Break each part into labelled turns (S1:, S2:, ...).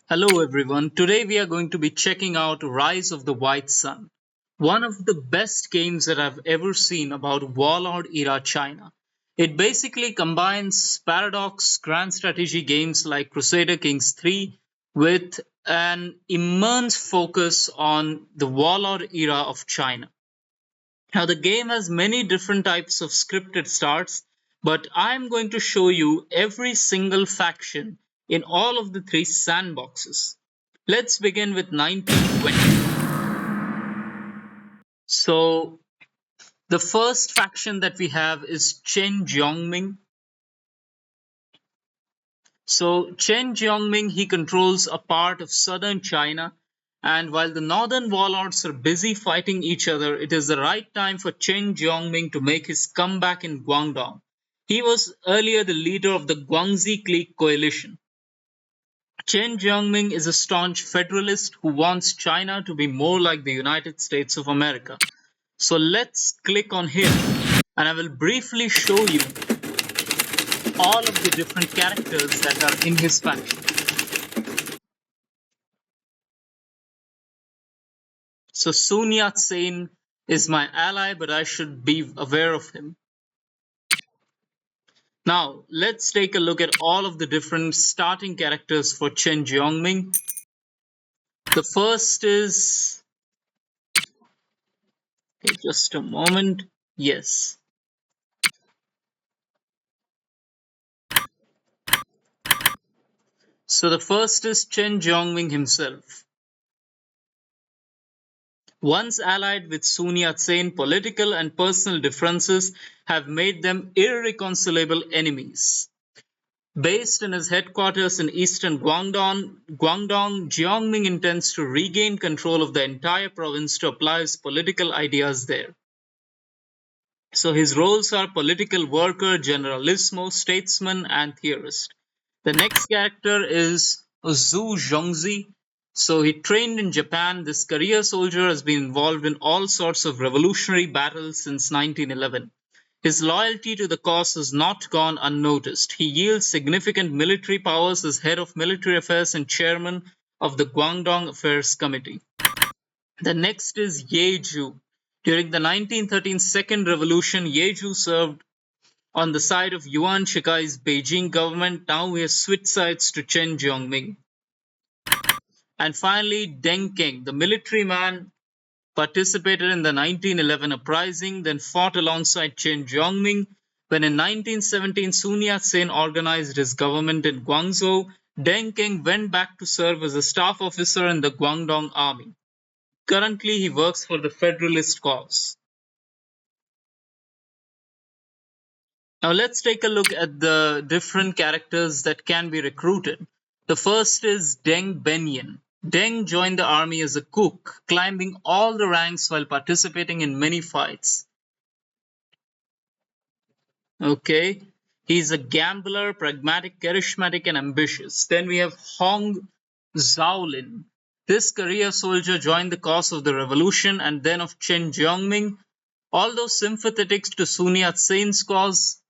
S1: Hello everyone. Today we are going to be checking out Rise of the White Sun, one of the best games that I've ever seen about Warlord era China. It basically combines paradox grand strategy games like Crusader Kings 3 with an immense focus on the Warlord era of China. Now, the game has many different types of scripted starts, but I'm going to show you every single faction in all of the three sandboxes. Let's begin with 1920. So, the first faction that we have is Chen Jiongming. So, Chen Jiongming, he controls a part of southern China, and while the northern warlords are busy fighting each other, it is the right time for Chen Jiongming to make his comeback in Guangdong. He was earlier the leader of the Guangxi clique coalition. Chen Jiongming is a staunch federalist who wants China to be more like the United States of America. So let's click on him and I will briefly show you all of the different characters that are in his faction. So Sun Yat-sen is my ally, but I should be aware of him. Now, let's take a look at all of the different starting characters for Chen Jiongming. The first is... Okay, just a moment. Yes. So the first is Chen Jiongming himself. Once allied with Sun Yat-sen, political and personal differences have made them irreconcilable enemies. Based in his headquarters in eastern Guangdong, Jiongming intends to regain control of the entire province to apply his political ideas there. So his roles are political worker, generalissimo, statesman, and theorist. The next character is Zhu Zhongzi. So he trained in Japan. This career soldier has been involved in all sorts of revolutionary battles since 1911. His loyalty to the cause has not gone unnoticed. He yields significant military powers as head of military affairs and chairman of the Guangdong Affairs Committee. The next is Ye Zhu. During the 1913 Second Revolution, Ye Zhu served on the side of Yuan Shikai's Beijing government. Now he has switched sides to Chen Jiongming. And finally, Deng King, the military man, participated in the 1911 uprising, then fought alongside Chen Jiongming. When in 1917 Sun Yat-sen organized his government in Guangzhou, Deng King went back to serve as a staff officer in the Guangdong army. Currently, he works for the Federalist cause. Now let's take a look at the different characters that can be recruited. The first is Deng Benyin. Deng joined the army as a cook, climbing all the ranks while participating in many fights. Okay, he's a gambler, pragmatic, charismatic, and ambitious. Then we have Hong Zhaolin. This career soldier joined the cause of the revolution and then of Chen Jiongming. Although sympathetic to Sun Yat-sen's cause,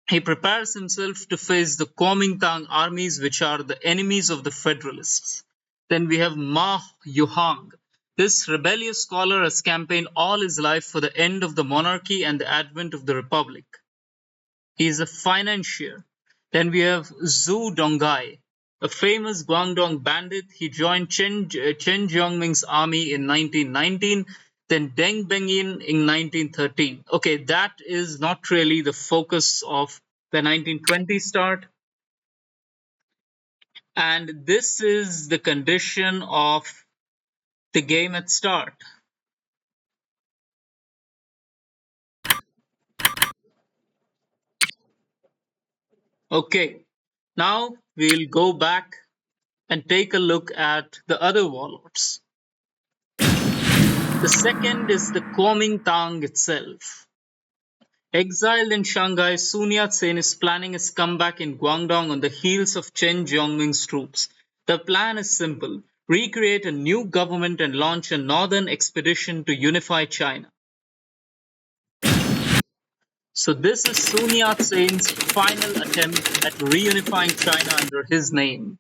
S1: he prepares himself to face the Comintern armies, which are the enemies of the Federalists. Then we have Ma Yuhang. This rebellious scholar has campaigned all his life for the end of the monarchy and the advent of the republic. He is a financier. Then we have Zhu Dongai, a famous Guangdong bandit. He joined Chen Jiongming's army in 1919, then Deng Benyin in 1913. Okay, that is not really the focus of the 1920 start. And this is the condition of the game at start. Okay, now we'll go back and take a look at the other warlords. The second is the Kuomintang itself. Exiled in Shanghai, Sun Yat-sen is planning his comeback in Guangdong on the heels of Chen Jiongming's troops. The plan is simple: recreate a new government and launch a northern expedition to unify China. So this is Sun Yat-sen's final attempt at reunifying China under his name.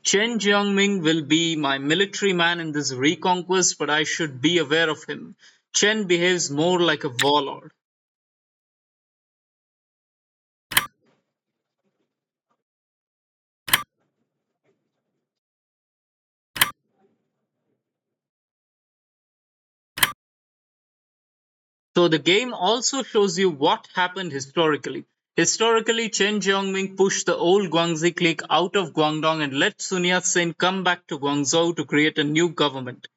S1: Chen Jiongming will be my military man in this reconquest, but I should be aware of him. Chen behaves more like a warlord. So the game also shows you what happened historically. Historically, Chen Jiongming pushed the old Guangxi clique out of Guangdong and let Sun Yat-sen come back to Guangzhou to create a new government.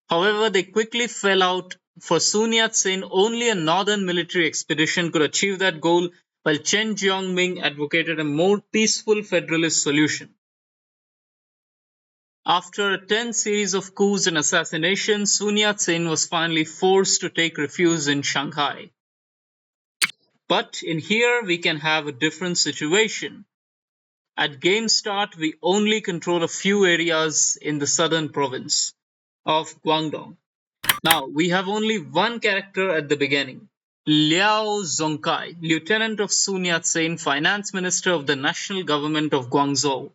S1: However, they quickly fell out. For Sun Yat-sen, only a northern military expedition could achieve that goal, while Chen Jiongming advocated a more peaceful federalist solution. After a tense series of coups and assassinations, Sun Yat-sen was finally forced to take refuge in Shanghai. But in here, we can have a different situation. At game start, we only control a few areas in the southern province of Guangdong. Now, we have only one character at the beginning, Liao Zongkai, lieutenant of Sun Yat-sen, finance minister of the national government of Guangzhou,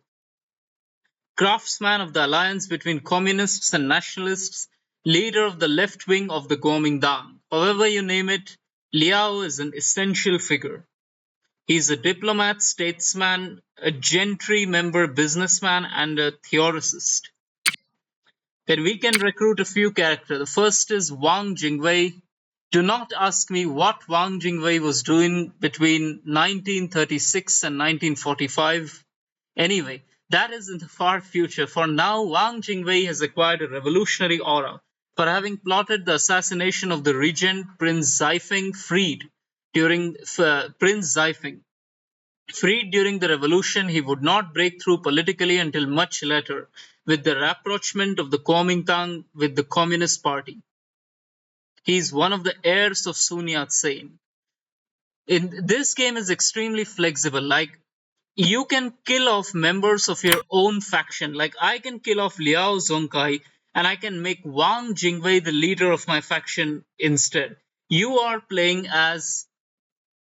S1: craftsman of the alliance between communists and nationalists, leader of the left wing of the Guomindang. However you name it, Liao is an essential figure. He is a diplomat, statesman, a gentry member, businessman, and a theorist. Then we can recruit a few characters. The first is Wang Jingwei. Do not ask me what Wang Jingwei was doing between 1936 and 1945. Anyway, that is in the far future. For now, Wang Jingwei has acquired a revolutionary aura for having plotted the assassination of the regent Prince Zaifeng Prince Zaifeng. Freed during the revolution, he would not break through politically until much later, with the rapprochement of the Comintern with the Communist Party. He is one of the heirs of Sun Yat-sen. In this game is extremely flexible. Like you can kill off members of your own faction. Like I can kill off Liao Zongkai and I can make Wang Jingwei the leader of my faction instead. You are playing as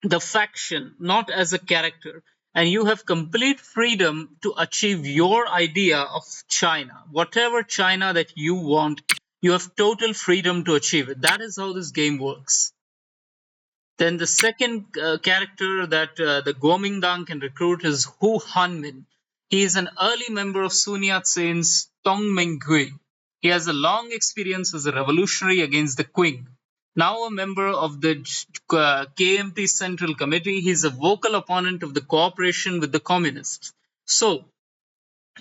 S1: the faction, not as a character. And you have complete freedom to achieve your idea of China. Whatever China that you want, you have total freedom to achieve it. That is how this game works. Then the second character that the Guomindang can recruit is Hu Hanmin. He is an early member of Sun Yat-sen's Tongmenghui. He has a long experience as a revolutionary against the Qing. Now a member of the KMT Central Committee, he is a vocal opponent of the cooperation with the communists. So,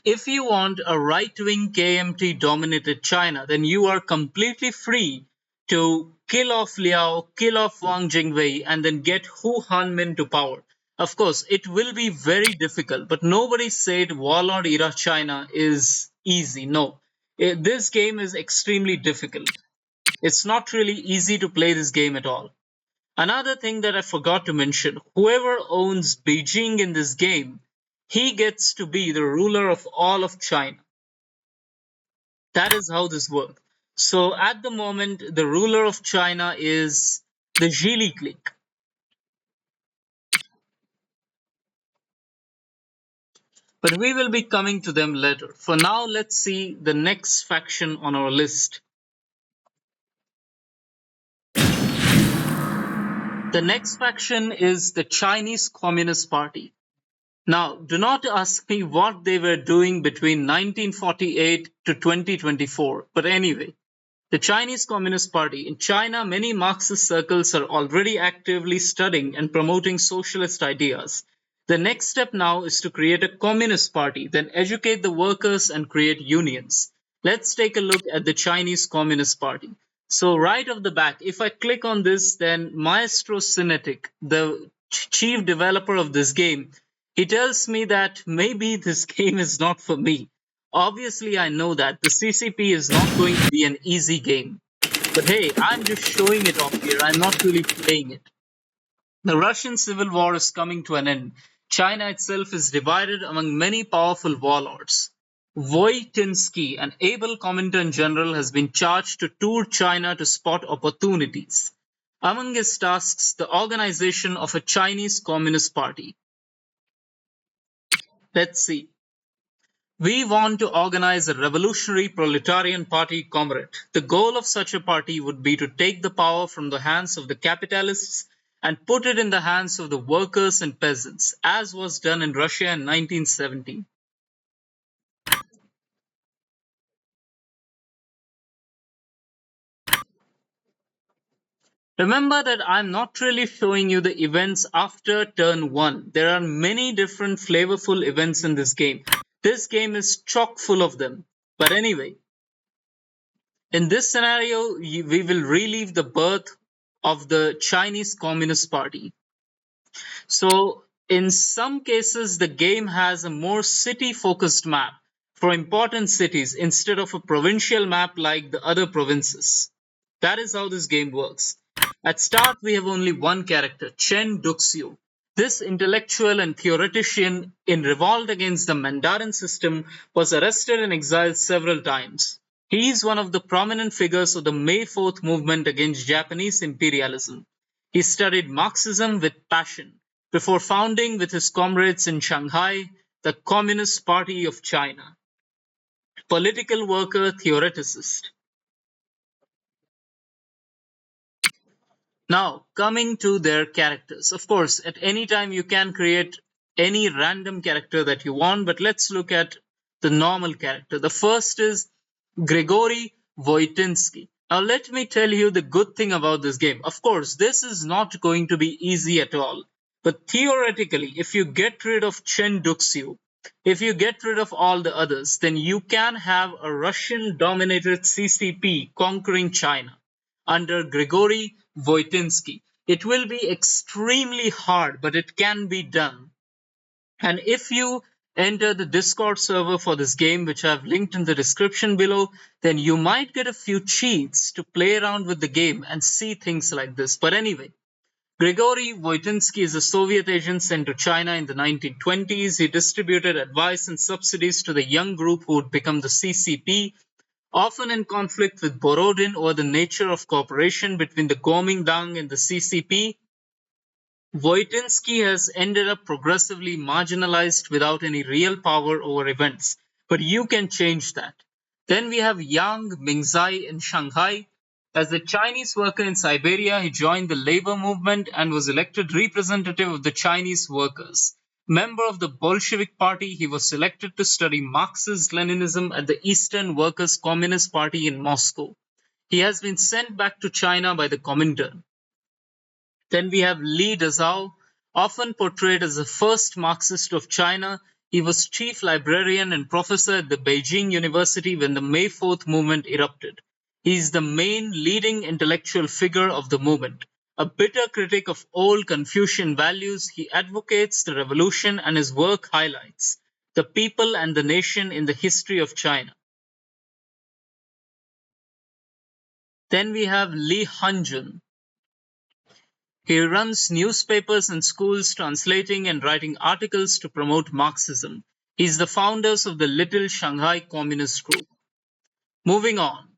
S1: if you want a right-wing KMT dominated China, then you are completely free to kill off Liao, kill off Wang Jingwei, and then get Hu Hanmin to power. Of course, it will be very difficult, but nobody said Warlord era China is easy. No. This game is extremely difficult. It's not really easy to play this game at all. Another thing that I forgot to mention, whoever owns Beijing in this game, he gets to be the ruler of all of China. That is how this works. So at the moment, the ruler of China is the Zhili clique. But we will be coming to them later. For now, let's see the next faction on our list. The next faction is the Chinese Communist Party. Now, do not ask me what they were doing between 1948 to 2024, but anyway, the Chinese Communist Party. In China, many Marxist circles are already actively studying and promoting socialist ideas. The next step now is to create a Communist Party, then educate the workers and create unions. Let's take a look at the Chinese Communist Party. So right off the back, if I click on this, then Maestro Cinetic, the chief developer of this game, he tells me that maybe this game is not for me. Obviously, I know that the CCP is not going to be an easy game. But hey, I'm just showing it off here. I'm not really playing it. The Russian Civil War is coming to an end. China itself is divided among many powerful warlords. Voitinsky, an able Comintern general, has been charged to tour China to spot opportunities. Among his tasks, the organization of a Chinese Communist Party. Let's see. We want to organize a revolutionary proletarian party, comrade. The goal of such a party would be to take the power from the hands of the capitalists and put it in the hands of the workers and peasants, as was done in Russia in 1917. Remember that I'm not really showing you the events after turn 1. There are many different flavorful events in this game. This game is chock full of them. But anyway, in this scenario, we will relive the birth of the Chinese Communist Party. So, in some cases, the game has a more city focused map for important cities instead of a provincial map like the other provinces. That is how this game works. At start, we have only one character, Chen Duxiu. This intellectual and theoretician in revolt against the Mandarin system was arrested and exiled several times. He is one of the prominent figures of the May 4th movement against Japanese imperialism. He studied Marxism with passion before founding with his comrades in Shanghai the Communist Party of China. Political worker theoreticist. Now, coming to their characters. Of course, at any time you can create any random character that you want, but let's look at the normal character. The first is Grigory Voitinsky. Now, let me tell you the good thing about this game. Of course, this is not going to be easy at all. But theoretically, if you get rid of Chen Duxiu, if you get rid of all the others, then you can have a Russian dominated CCP conquering China under Grigory Voitinsky. It will be extremely hard, but it can be done. And if you enter the Discord server for this game, which I've linked in the description below, then you might get a few cheats to play around with the game and see things like this. But anyway, Grigory Voitinsky is a Soviet agent sent to China in the 1920s. He distributed advice and subsidies to the young group who would become the CCP, often in conflict with Borodin over the nature of cooperation between the Guomindang and the CCP. Voitinsky has ended up progressively marginalized without any real power over events, but you can change that. Then we have Yang Mingzai in Shanghai. As a Chinese worker in Siberia, he joined the labor movement and was elected representative of the Chinese workers. Member of the Bolshevik Party, he was selected to study Marxist Leninism at the Eastern Workers' Communist Party in Moscow. He has been sent back to China by the Comintern. Then we have Li Dazhao, often portrayed as the first Marxist of China. He was chief librarian and professor at the Beijing University when the May 4th movement erupted. He is the main leading intellectual figure of the movement. A bitter critic of old Confucian values, he advocates the revolution and his work highlights the people and the nation in the history of China. Then we have Li Hanjun. He runs newspapers and schools translating and writing articles to promote Marxism. He is the founder of the Little Shanghai Communist Group. Moving on.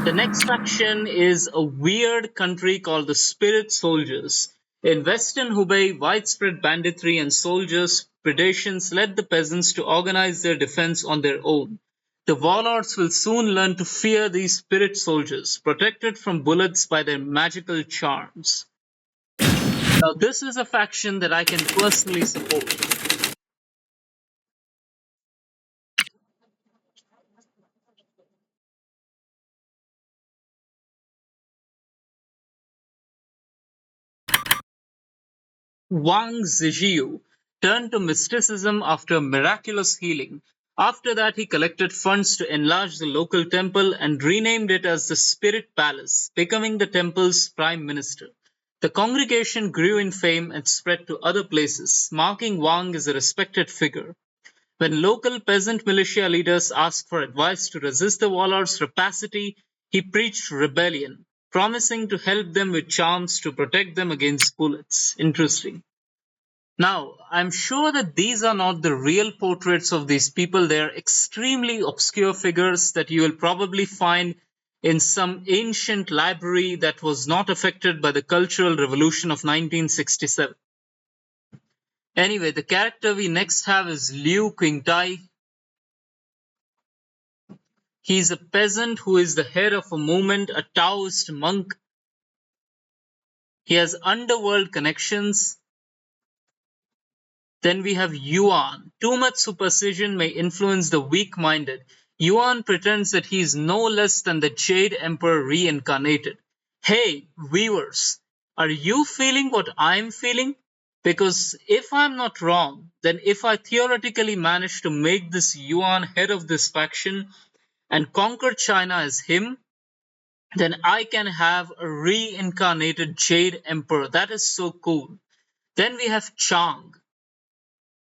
S1: The next faction is a weird country called the Spirit Soldiers. In western Hubei, widespread banditry and soldiers' predations led the peasants to organize their defense on their own. The warlords will soon learn to fear these spirit soldiers, protected from bullets by their magical charms. Now, this is a faction that I can personally support. Wang Zhijiu turned to mysticism after miraculous healing. After that, he collected funds to enlarge the local temple and renamed it as the Spirit Palace, becoming the temple's prime minister. The congregation grew in fame and spread to other places, marking Wang as a respected figure. When local peasant militia leaders asked for advice to resist the warlord's rapacity, he preached rebellion, promising to help them with charms to protect them against bullets. Interesting. Now, I'm sure that these are not the real portraits of these people. They are extremely obscure figures that you will probably find in some ancient library that was not affected by the Cultural Revolution of 1967. Anyway, the character we next have is Liu Qingtai. He is a peasant who is the head of a movement, a Taoist monk. He has underworld connections. Then we have Yuan. Too much superstition may influence the weak minded. Yuan pretends that he is no less than the Jade Emperor reincarnated. Hey, viewers, are you feeling what I'm feeling? Because if I'm not wrong, then if I theoretically manage to make this Yuan head of this faction and conquer China as him, then I can have a reincarnated Jade Emperor. That is so cool. Then we have Chang.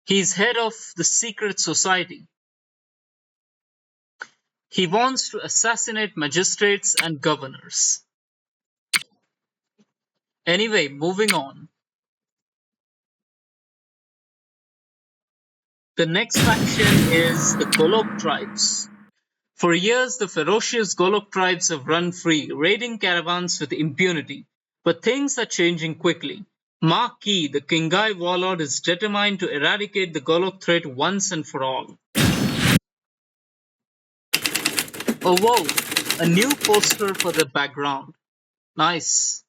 S1: He's head of the secret society. He wants to assassinate magistrates and governors. Anyway, moving on. The next faction is the Golok tribes. For years, the ferocious Golok tribes have run free, raiding caravans with impunity. But things are changing quickly. Ma Ki, the Qinghai warlord, is determined to eradicate the Golok threat once and for all. Oh whoa, a new poster for the background. Nice.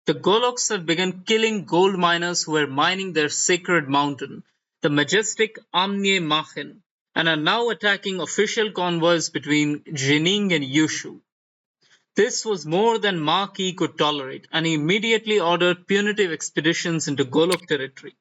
S1: The Goloks have begun killing gold miners who were mining their sacred mountain, the majestic Amnye Machen, and are now attacking official convoys between Jining and Yushu. This was more than Ma Ki could tolerate, and he immediately ordered punitive expeditions into Golok territory.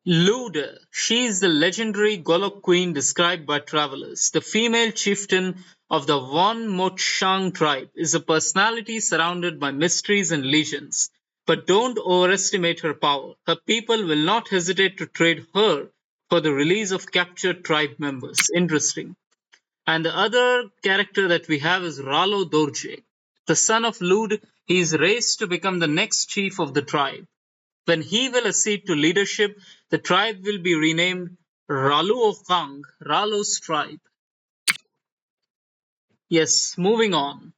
S1: Lude, she is the legendary Golok queen described by travelers. The female chieftain of the Wan Mochang tribe is a personality surrounded by mysteries and legends. But don't overestimate her power. Her people will not hesitate to trade her for the release of captured tribe members. Interesting. And the other character that we have is Ralo Dorje. The son of Lude, he is raised to become the next chief of the tribe. When he will accede to leadership, the tribe will be renamed Raluokang, Ralo's tribe. Yes, moving on.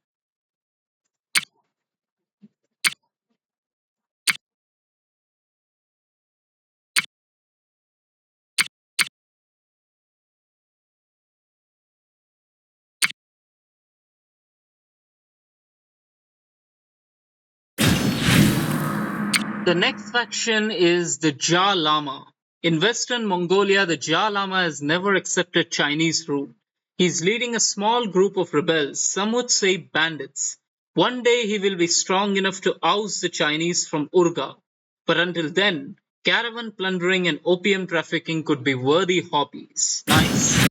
S1: The next faction is the Jia Lama. In western Mongolia, the Jia Lama has never accepted Chinese rule. He is leading a small group of rebels, some would say bandits. One day he will be strong enough to oust the Chinese from Urga. But until then, caravan plundering and opium trafficking could be worthy hobbies. Nice.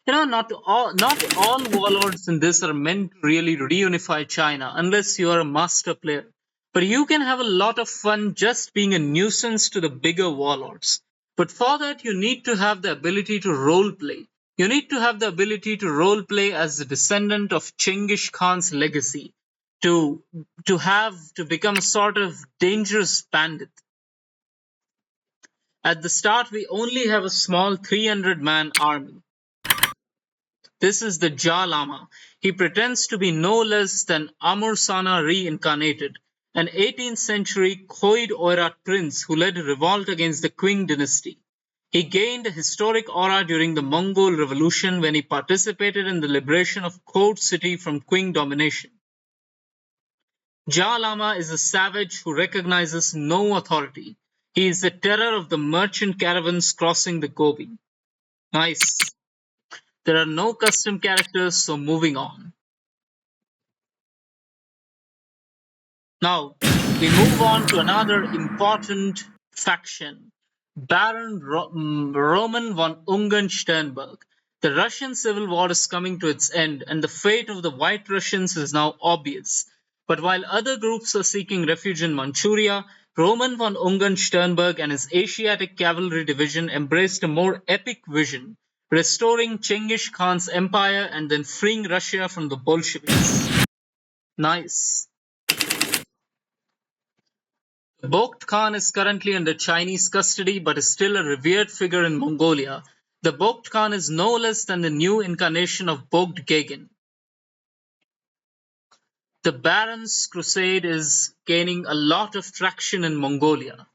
S1: Not all warlords in this are meant to really reunify China unless you are a master player. But you can have a lot of fun just being a nuisance to the bigger warlords. But for that you need to have the ability to role play. You need to have the ability to role play as the descendant of Chengiz Khan's legacy. To to become a sort of dangerous bandit. At the start we only have a small 300-man army. This is the Jia Lama. He pretends to be no less than Amursana reincarnated, an 18th century Khoid Oirat prince who led a revolt against the Qing dynasty. He gained a historic aura during the Mongol Revolution when he participated in the liberation of Khoud city from Qing domination. Jia Lama is a savage who recognizes no authority. He is the terror of the merchant caravans crossing the Gobi. Nice. There are no custom characters, so moving on. Now, we move on to another important faction, Roman von Ungern-Sternberg. The Russian Civil War is coming to its end, and the fate of the White Russians is now obvious. But while other groups are seeking refuge in Manchuria, Roman von Ungern-Sternberg and his Asiatic Cavalry Division embraced a more epic vision, restoring Chengiz Khan's empire and then freeing Russia from the Bolsheviks. Nice. The Bogd Khan is currently under Chinese custody but is still a revered figure in Mongolia. The Bogd Khan is no less than the new incarnation of Bogd Gagin. The Baron's crusade is gaining a lot of traction in Mongolia.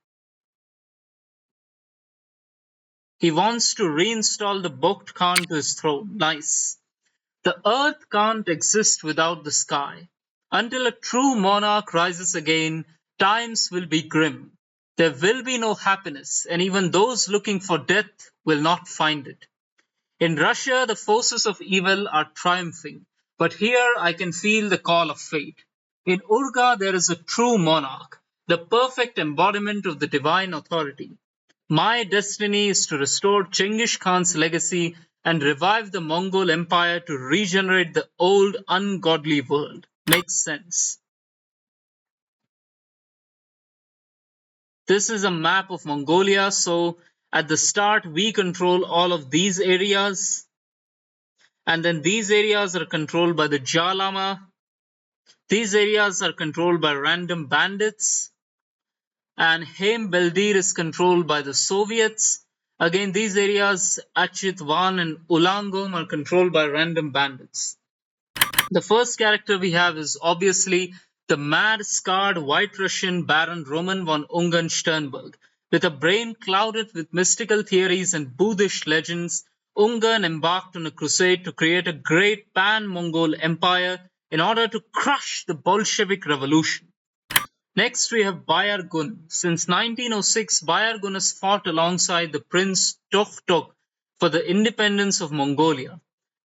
S1: He wants to reinstall the Bogd Khan to his throne. Nice. The earth can't exist without the sky. Until a true monarch rises again, times will be grim. There will be no happiness, and even those looking for death will not find it. In Russia, the forces of evil are triumphing, but here I can feel the call of fate. In Urga, there is a true monarch, the perfect embodiment of the divine authority. My destiny is to restore Chengiz Khan's legacy and revive the Mongol Empire to regenerate the old, ungodly world. Makes sense. This is a map of Mongolia, so at the start we control all of these areas, and then these areas are controlled by the Dalai Lama. These areas are controlled by random bandits, and Haim Beldir is controlled by the Soviets. Again, these areas, Achitwan and Ulangom, are controlled by random bandits. The first character we have is obviously the mad, scarred white Russian Baron Roman von Ungern-Sternberg. With a brain clouded with mystical theories and Buddhist legends, Ungarn embarked on a crusade to create a great pan-Mongol empire in order to crush the Bolshevik Revolution. Next, we have Bayar Gun. Since 1906, Bayar Gun has fought alongside the Prince Toghtok for the independence of Mongolia.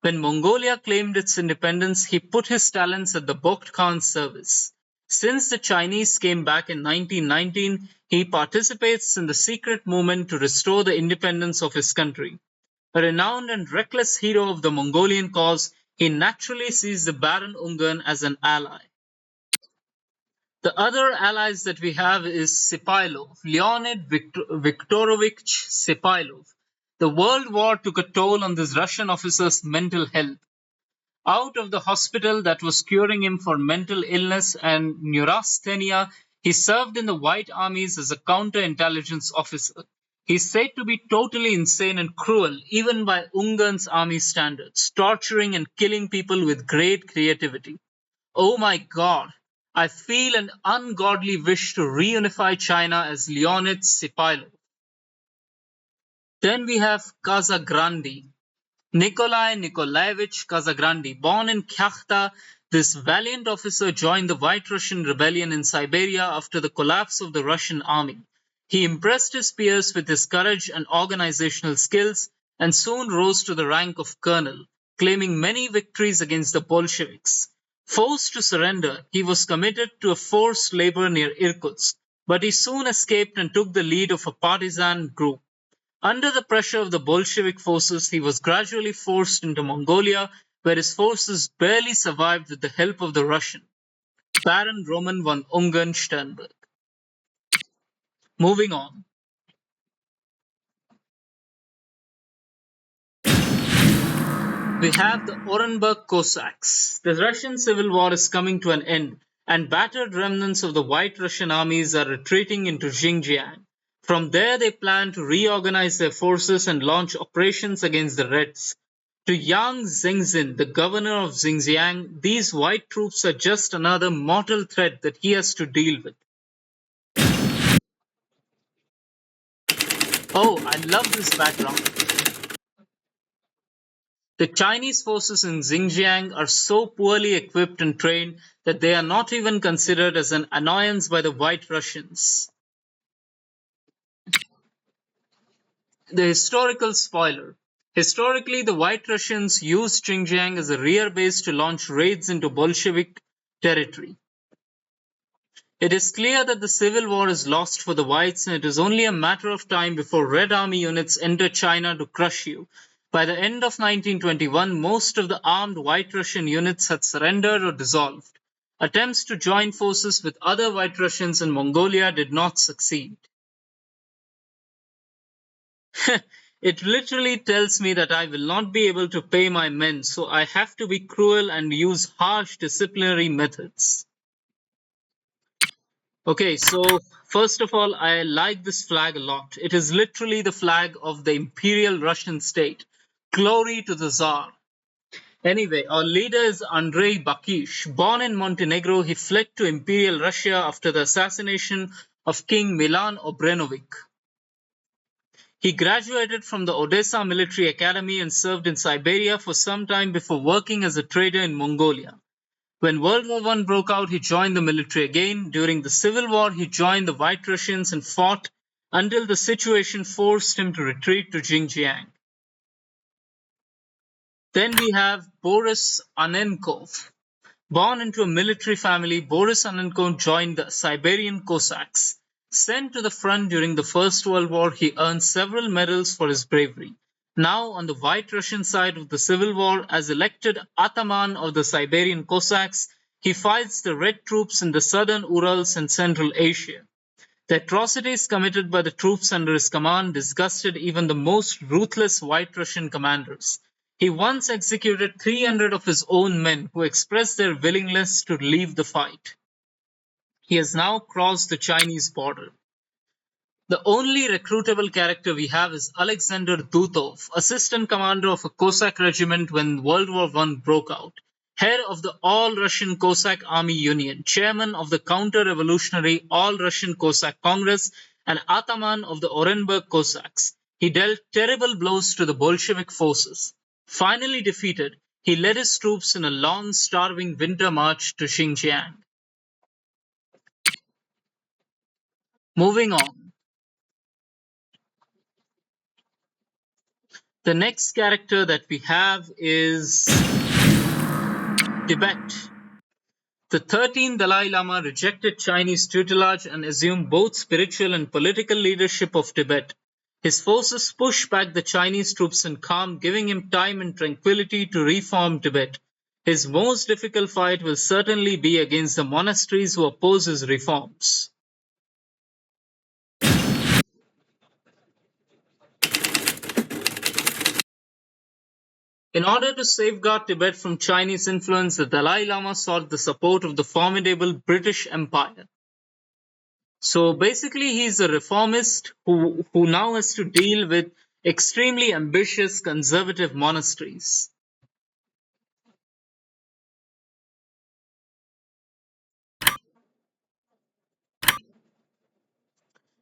S1: When Mongolia claimed its independence, he put his talents at the Bogd Khan's service. Since the Chinese came back in 1919, he participates in the secret movement to restore the independence of his country. A renowned and reckless hero of the Mongolian cause, he naturally sees the Baron Ungarn as an ally. The other allies that we have is Sipailov, Leonid Viktorovich Sipailov. The World War took a toll on this Russian officer's mental health. Out of the hospital that was curing him for mental illness and neurasthenia, he served in the White Armies as a counterintelligence officer. He is said to be totally insane and cruel, even by Ungarn's army standards, torturing and killing people with great creativity. Oh my god, I feel an ungodly wish to reunify China as Leonid Sipailov. Then we have Casagrande. Nikolai Nikolaevich Casagrande, born in Kyakhta, this valiant officer joined the White Russian rebellion in Siberia after the collapse of the Russian army. He impressed his peers with his courage and organizational skills and soon rose to the rank of colonel, claiming many victories against the Bolsheviks. Forced to surrender, he was committed to a forced labor near Irkutsk, but he soon escaped and took the lead of a partisan group. Under the pressure of the Bolshevik forces, he was gradually forced into Mongolia, where his forces barely survived with the help of the Russian Baron Roman von Ungern-Sternberg. Moving on. We have the Orenburg Cossacks. The Russian Civil War is coming to an end, and battered remnants of the White Russian armies are retreating into Xinjiang. From there, they plan to reorganize their forces and launch operations against the Reds. To Yang Zengxin, the governor of Xinjiang, these white troops are just another mortal threat that he has to deal with. Oh, I love this background. The Chinese forces in Xinjiang are so poorly equipped and trained that they are not even considered as an annoyance by the White Russians. The historical spoiler. Historically, the White Russians used Xinjiang as a rear base to launch raids into Bolshevik territory. It is clear that the civil war is lost for the Whites, and it is only a matter of time before Red Army units enter China to crush you. By the end of 1921, most of the armed White Russian units had surrendered or dissolved. Attempts to join forces with other White Russians in Mongolia did not succeed. It literally tells me that I will not be able to pay my men, so I have to be cruel and use harsh disciplinary methods. Okay, so First of all, I like this flag a lot. It is literally the flag of the Imperial Russian state. Glory to the Tsar. Anyway, our leader is Andrei Bakish. Born in Montenegro, he fled to Imperial Russia after the assassination of King Milan Obrenovic. He graduated from the Odessa Military Academy and served in Siberia for some time before working as a trader in Mongolia. When World War I broke out, he joined the military again. During the Civil War, he joined the White Russians and fought until the situation forced him to retreat to Xinjiang. Then we have Boris Anenkov. Born into a military family, Boris Anenkov joined the Siberian Cossacks. Sent to the front during the First World War, he earned several medals for his bravery. Now, on the White Russian side of the Civil War, as elected Ataman of the Siberian Cossacks, he fights the Red troops in the southern Urals and Central Asia. The atrocities committed by the troops under his command disgusted even the most ruthless White Russian commanders. He once executed 300 of his own men who expressed their willingness to leave the fight. He has now crossed the Chinese border. The only recruitable character we have is Alexander Dutov, assistant commander of a Cossack regiment when World War I broke out, head of the All-Russian Cossack Army Union, chairman of the counter-revolutionary All-Russian Cossack Congress, and ataman of the Orenburg Cossacks. He dealt terrible blows to the Bolshevik forces. Finally defeated, he led his troops in a long, starving winter march to Xinjiang. Moving on. The next character that we have is Tibet. The 13th Dalai Lama rejected Chinese tutelage and assumed both spiritual and political leadership of Tibet. His forces pushed back the Chinese troops in Kham, giving him time and tranquility to reform Tibet. His most difficult fight will certainly be against the monasteries who oppose his reforms. In order to safeguard Tibet from Chinese influence, the Dalai Lama sought the support of the formidable British Empire. So basically, he's a reformist who now has to deal with extremely ambitious conservative monasteries.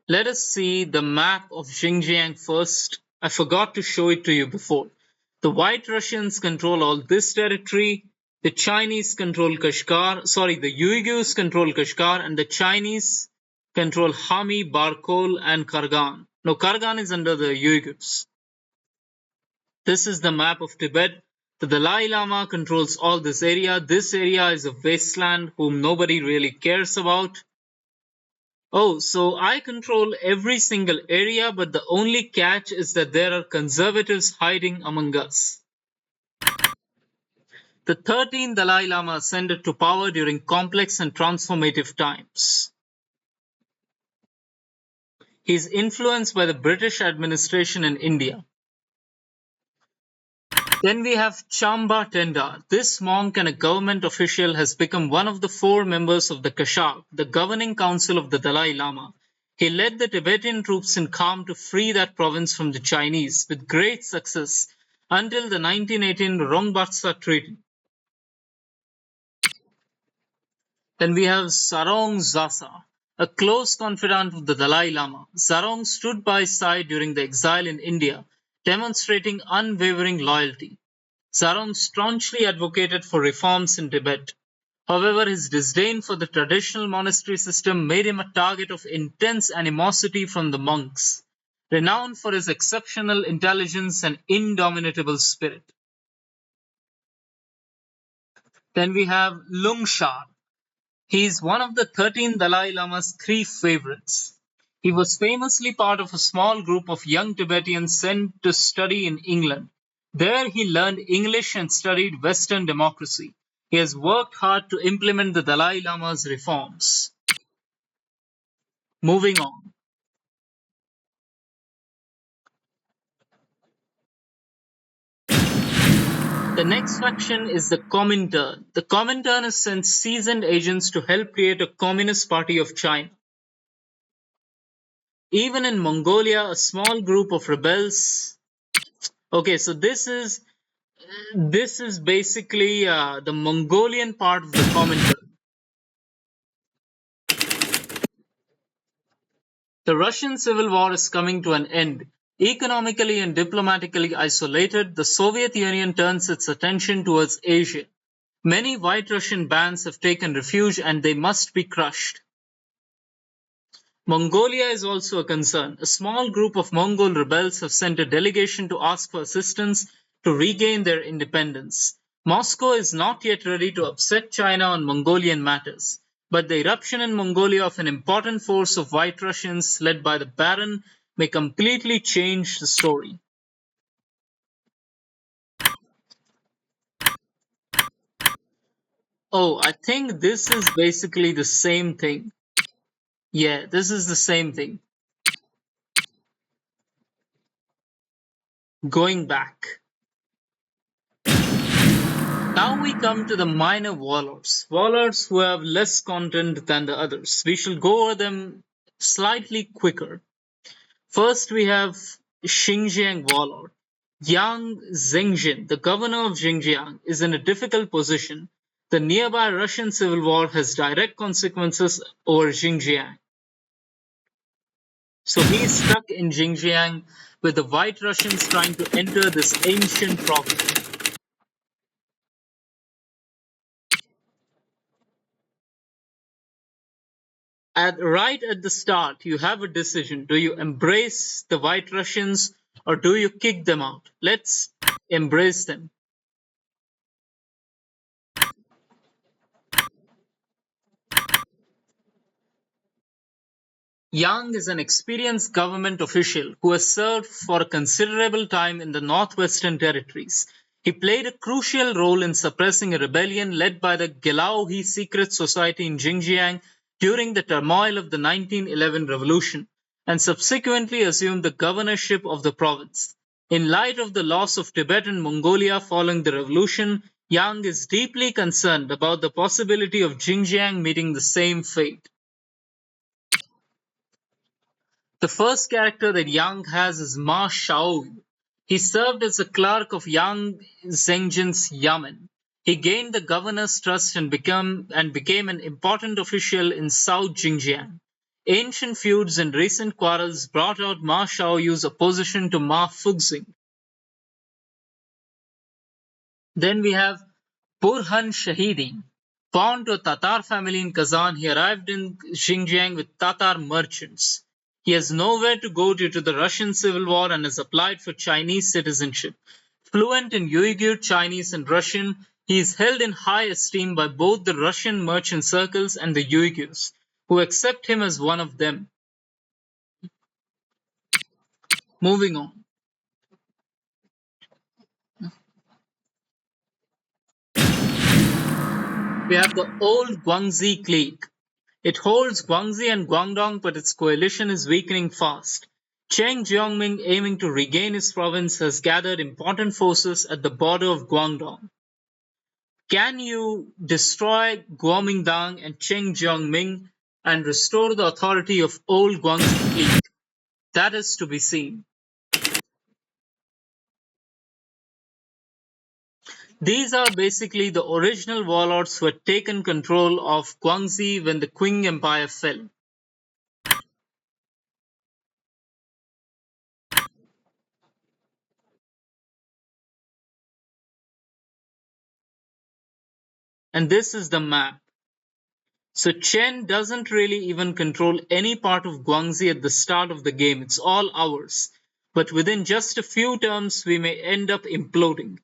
S1: Let us see the map of Xinjiang first. I forgot to show it to you before. The White Russians control all this territory. The Chinese control Kashgar. Sorry, the Uyghurs control Kashgar, and the Chinese control Hami, Barkol, and Kargan. No, Kargan is under the Uyghurs. This is the map of Tibet. The Dalai Lama controls all this area. This area is a wasteland whom nobody really cares about. Oh, so I control every single area, but the only catch is that there are conservatives hiding among us. The 13th Dalai Lama ascended to power during complex and transformative times. He is influenced by the British administration in India. Then we have Chamba Tenda. This monk and a government official has become one of the 4 members of the Kashag, the governing council of the Dalai Lama. He led the Tibetan troops in Kham to free that province from the Chinese with great success until the 1918 Rongbatsa Treaty. Then we have Sarong Zasa, a close confidant of the Dalai Lama. Sarong stood by his side during the exile in India, demonstrating unwavering loyalty. Sarong staunchly advocated for reforms in Tibet. However, his disdain for the traditional monastery system made him a target of intense animosity from the monks, renowned for his exceptional intelligence and indomitable spirit. Then we have Lungshar. He is one of the 13 Dalai Lama's 3 favorites. He was famously part of a small group of young Tibetans sent to study in England. There he learned English and studied Western democracy. He has worked hard to implement the Dalai Lama's reforms. Moving on. The next faction is the Comintern. The Comintern has sent seasoned agents to help create a Communist Party of China. Even in Mongolia, a small group of rebels. Okay, so this is basically the Mongolian part of the Comintern. The Russian Civil War is coming to an end. Economically and diplomatically isolated, the Soviet Union turns its attention towards Asia. Many White Russian bands have taken refuge and they must be crushed. Mongolia is also a concern. A small group of Mongol rebels have sent a delegation to ask for assistance to regain their independence. Moscow is not yet ready to upset China on Mongolian matters, but the eruption in Mongolia of an important force of White Russians led by the Baron may completely change the story. Oh, I think this is basically the same thing. Yeah, this is the same thing. Going back. Now we come to the minor warlords. Warlords who have less content than the others. We shall go over them slightly quicker. First, we have Xinjiang warlord. Yang Zengxin, the governor of Xinjiang, is in a difficult position. The nearby Russian civil war has direct consequences over Xinjiang. So he is stuck in Xinjiang with the White Russians trying to enter this ancient province. Right at the start, you have a decision. Do you embrace the White Russians or do you kick them out? Let's embrace them. Yang is an experienced government official who has served for a considerable time in the Northwestern Territories. He played a crucial role in suppressing a rebellion led by the Gelauhi secret society in Xinjiang during the turmoil of the 1911 revolution, and subsequently assumed the governorship of the province. In light of the loss of Tibet and Mongolia following the revolution, Yang is deeply concerned about the possibility of Xinjiang meeting the same fate. The first character that Yang has is Ma Shaoyu. He served as a clerk of Yang Zengxin's yamen. He gained the governor's trust and became an important official in South Xinjiang. Ancient feuds and recent quarrels brought out Ma Shaoyu's opposition to Ma Fuxing. Then we have Burhan Shahidi. Born to a Tatar family in Kazan, he arrived in Xinjiang with Tatar merchants. He has nowhere to go due to the Russian Civil War and has applied for Chinese citizenship. Fluent in Uyghur, Chinese, and Russian, he is held in high esteem by both the Russian merchant circles and the Uyghurs, who accept him as one of them. Moving on. We have the old Guangxi clique. It holds Guangxi and Guangdong, but its coalition is weakening fast. Chen Jiongming, aiming to regain his province, has gathered important forces at the border of Guangdong. Can you destroy Guomindang and Chen Jiongming and restore the authority of old Guangxi clique? That is to be seen. These are basically the original warlords who had taken control of Guangxi when the Qing Empire fell. And this is the map. So Chen doesn't really even control any part of Guangxi at the start of the game, it's all ours. But within just a few terms, we may end up imploding.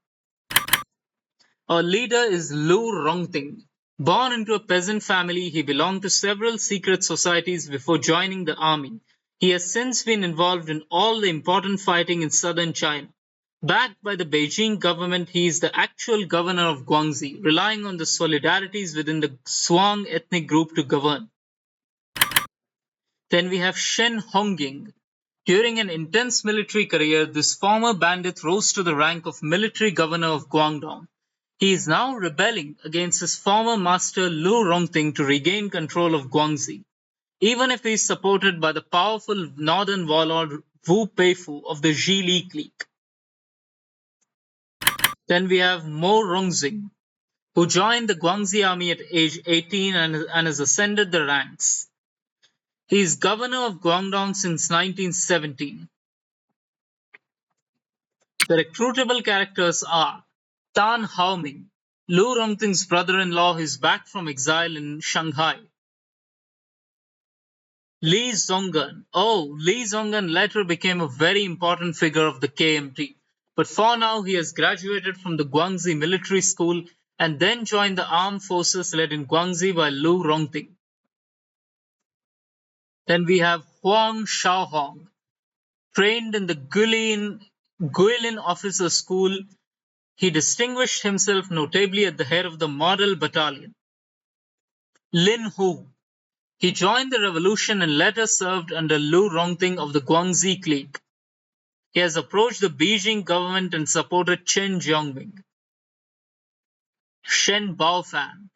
S1: Our leader is Lu Rongting. Born into a peasant family, he belonged to several secret societies before joining the army. He has since been involved in all the important fighting in southern China. Backed by the Beijing government, he is the actual governor of Guangxi, relying on the solidarities within the Zhuang ethnic group to govern. Then we have Shen Hongying. During an intense military career, this former bandit rose to the rank of military governor of Guangdong. He is now rebelling against his former master Lu Rongting to regain control of Guangxi. even if he is supported by the powerful northern warlord Wu Peifu of the Zhili clique. Then we have Mo Rongxing, who joined the Guangxi army at age 18 and has ascended the ranks. He is governor of Guangdong since 1917. The recruitable characters are Tan Haoming, Lu Rongting's brother-in-law who is back from exile in Shanghai. Li Zonggan. Oh, Li Zonggan later became a very important figure of the KMT. But for now, he has graduated from the Guangxi Military School and then joined the armed forces led in Guangxi by Lu Rongting. Then we have Huang Shaohong, trained in the Guilin Officer School. He distinguished himself notably at the head of the Model Battalion. Lin Hu. He joined the revolution and later served under Lu Rongting of the Guangxi clique. He has approached the Beijing government and supported Chen Jiongming. Shen Baofan.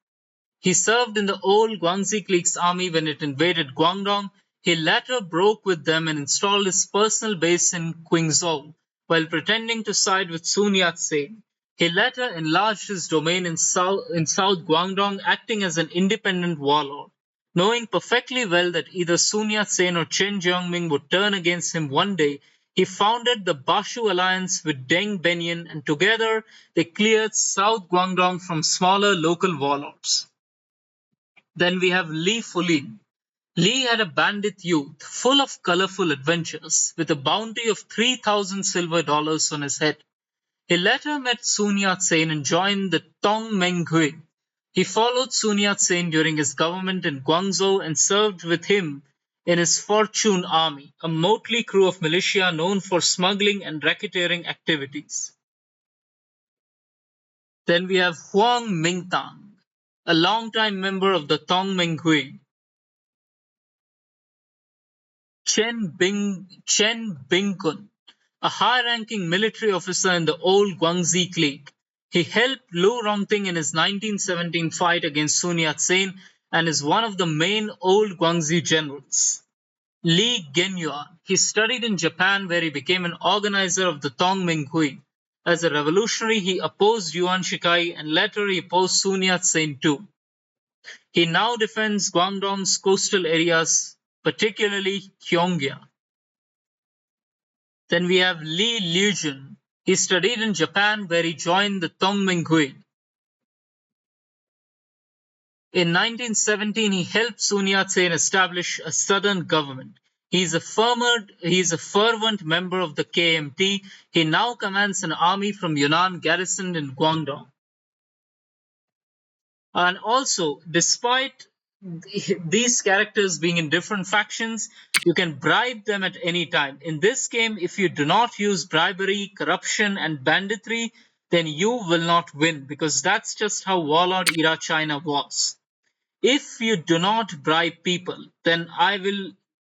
S1: He served in the old Guangxi clique's army when it invaded Guangdong. He later broke with them and installed his personal base in Guizhou while pretending to side with Sun Yat-sen. He later enlarged his domain in South Guangdong, acting as an independent warlord. Knowing perfectly well that either Sun Yat-sen or Chen Jiongming would turn against him one day, he founded the Bashu alliance with Deng Benyan, and together they cleared South Guangdong from smaller local warlords. Then we have Li Fulin. Li had a bandit youth, full of colorful adventures, with a bounty of 3,000 silver dollars on his head. He later met Sun Yat-sen and joined the Tongmenghui. He followed Sun Yat-sen during his government in Guangzhou and served with him in his Fortune Army, a motley crew of militia known for smuggling and racketeering activities. Then we have Huang Mingtang, a longtime member of the Tongmenghui. Chen Bingkun, a high-ranking military officer in the old Guangxi clique. He helped Lu Rongting in his 1917 fight against Sun Yat-sen and is one of the main old Guangxi generals. Li Genyuan. He studied in Japan where he became an organizer of the Tongmenghui. As a revolutionary, he opposed Yuan Shikai and later he opposed Sun Yat-sen too. He now defends Guangdong's coastal areas, particularly Pyongyang. Then we have Li Liujun. He studied in Japan where he joined the Tongmenghui. In 1917, he helped Sun Yat-sen establish a southern government. He is a fervent member of the KMT. He now commands an army from Yunnan garrisoned in Guangdong. And also, despite these characters being in different factions, you can bribe them at any time. In this game, if you do not use bribery, corruption, and banditry, then you will not win because that's just how Warlord era China was. If you do not bribe people, then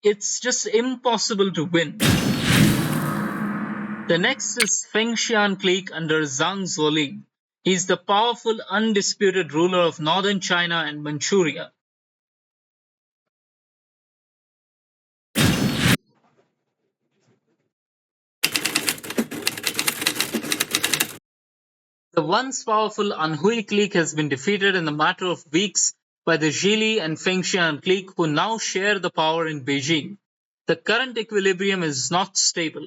S1: it's just impossible to win. The next is Fengtian clique under Zhang Zuolin. He is the powerful, undisputed ruler of northern China and Manchuria. The once powerful Anhui clique has been defeated in a matter of weeks by the Zhili and Fengtian clique who now share the power in Beijing. The current equilibrium is not stable.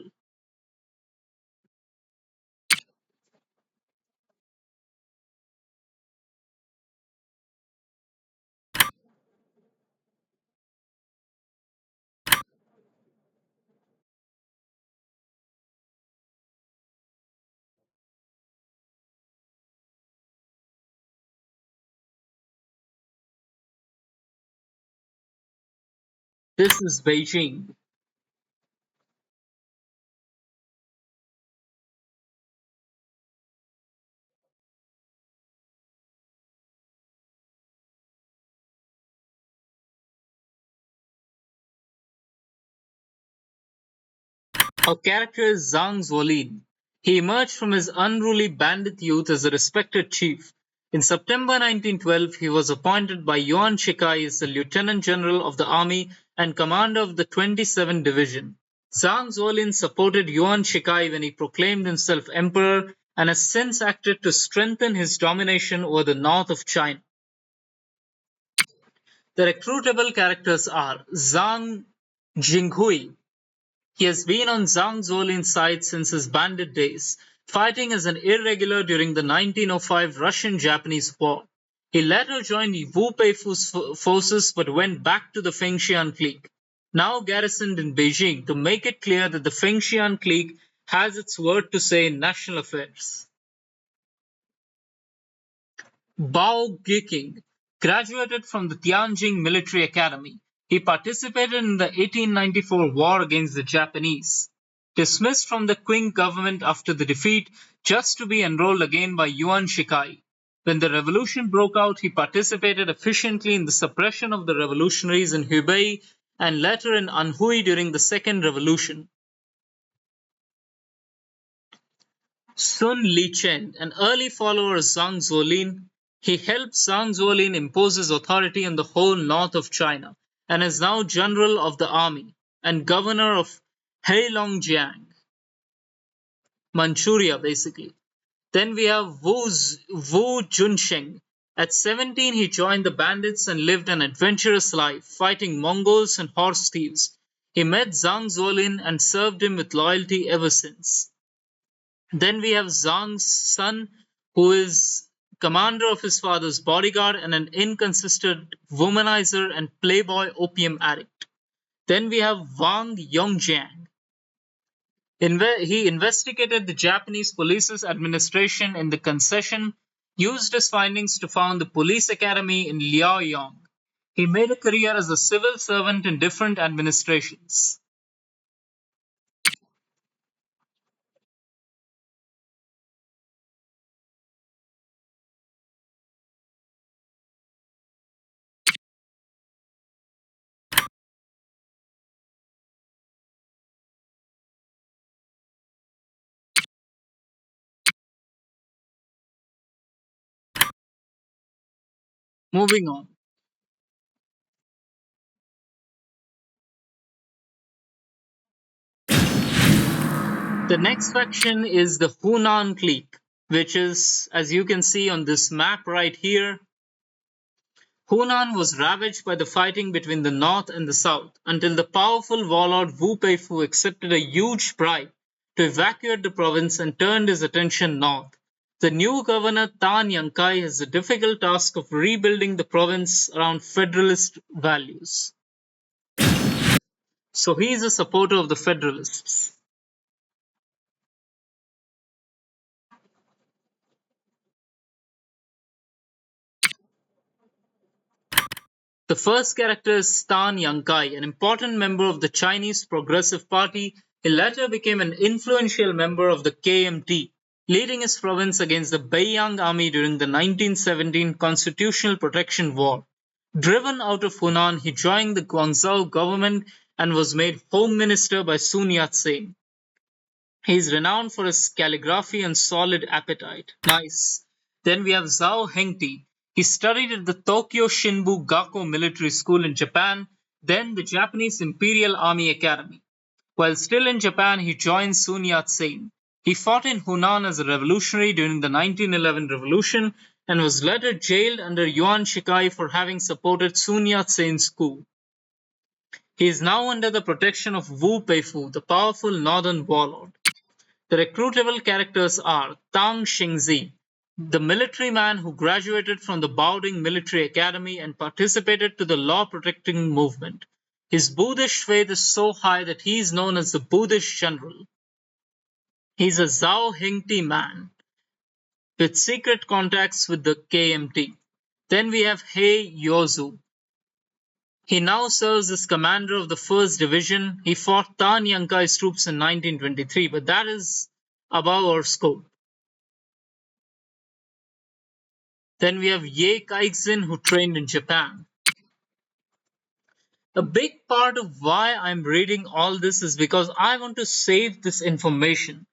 S1: This is Beijing. Our character is Zhang Zuolin. He emerged from his unruly bandit youth as a respected chief. In September 1912, he was appointed by Yuan Shikai as the Lieutenant General of the Army and commander of the 27th Division. Zhang Zuolin supported Yuan Shikai when he proclaimed himself emperor and has since acted to strengthen his domination over the north of China. The recruitable characters are Zhang Jinghui. He has been on Zhang Zuolin's side since his bandit days, fighting as an irregular during the 1905 Russian-Japanese War. He later joined Wu Peifu's forces but went back to the Fengtian clique, now garrisoned in Beijing, to make it clear that the Fengtian clique has its word to say in national affairs. Bao Geking graduated from the Tianjin Military Academy. He participated in the 1894 war against the Japanese. Dismissed from the Qing government after the defeat, just to be enrolled again by Yuan Shikai. When the revolution broke out, he participated efficiently in the suppression of the revolutionaries in Hubei and later in Anhui during the Second Revolution. Sun Lichen, an early follower of Zhang Zuolin, he helped Zhang Zuolin impose his authority on the whole north of China and is now general of the army and governor of Heilongjiang, Manchuria basically. Then we have Wu Junsheng. At 17, he joined the bandits and lived an adventurous life, fighting Mongols and horse thieves. He met Zhang Zuolin and served him with loyalty ever since. Then we have Zhang's son, who is commander of his father's bodyguard and an inconsistent womanizer and playboy opium addict. Then we have Wang Yongjiang. He investigated the Japanese police's administration in the concession, used his findings to found the police academy in Liaoyang. He made a career as a civil servant in different administrations. Moving on. The next faction is the Hunan clique, which is, as you can see on this map right here, Hunan was ravaged by the fighting between the north and the south until the powerful warlord Wu Peifu accepted a huge bribe to evacuate the province and turned his attention north. The new governor Tan Yankai has the difficult task of rebuilding the province around federalist values. So he is a supporter of the federalists. The first character is Stan Yankai, an important member of the Chinese Progressive Party. He later became an influential member of the KMT, leading his province against the Beiyang army during the 1917 Constitutional Protection War. Driven out of Hunan, he joined the Guangzhou government and was made home minister by Sun Yat-sen. He is renowned for his calligraphy and solid appetite. Nice. Then we have Zhao Hengti. He studied at the Tokyo Shinbu Gakko Military School in Japan, then the Japanese Imperial Army Academy. While still in Japan, he joined Sun Yat-sen. He fought in Hunan as a revolutionary during the 1911 revolution and was later jailed under Yuan Shikai for having supported Sun Yat-sen's coup. He is now under the protection of Wu Peifu, the powerful northern warlord. The recruitable characters are Tang Xingzi, the military man who graduated from the Baoding Military Academy and participated to the law-protecting movement. His Buddhist faith is so high that he is known as the Buddhist general. He is a Zhao Hengti man with secret contacts with the KMT. Then we have He Yozu. He now serves as commander of the 1st Division. He fought Tan Yankai's troops in 1923, but that is above our scope. Then we have Ye Kaixin, who trained in Japan. A big part of why I'm reading all this is because I want to save this information.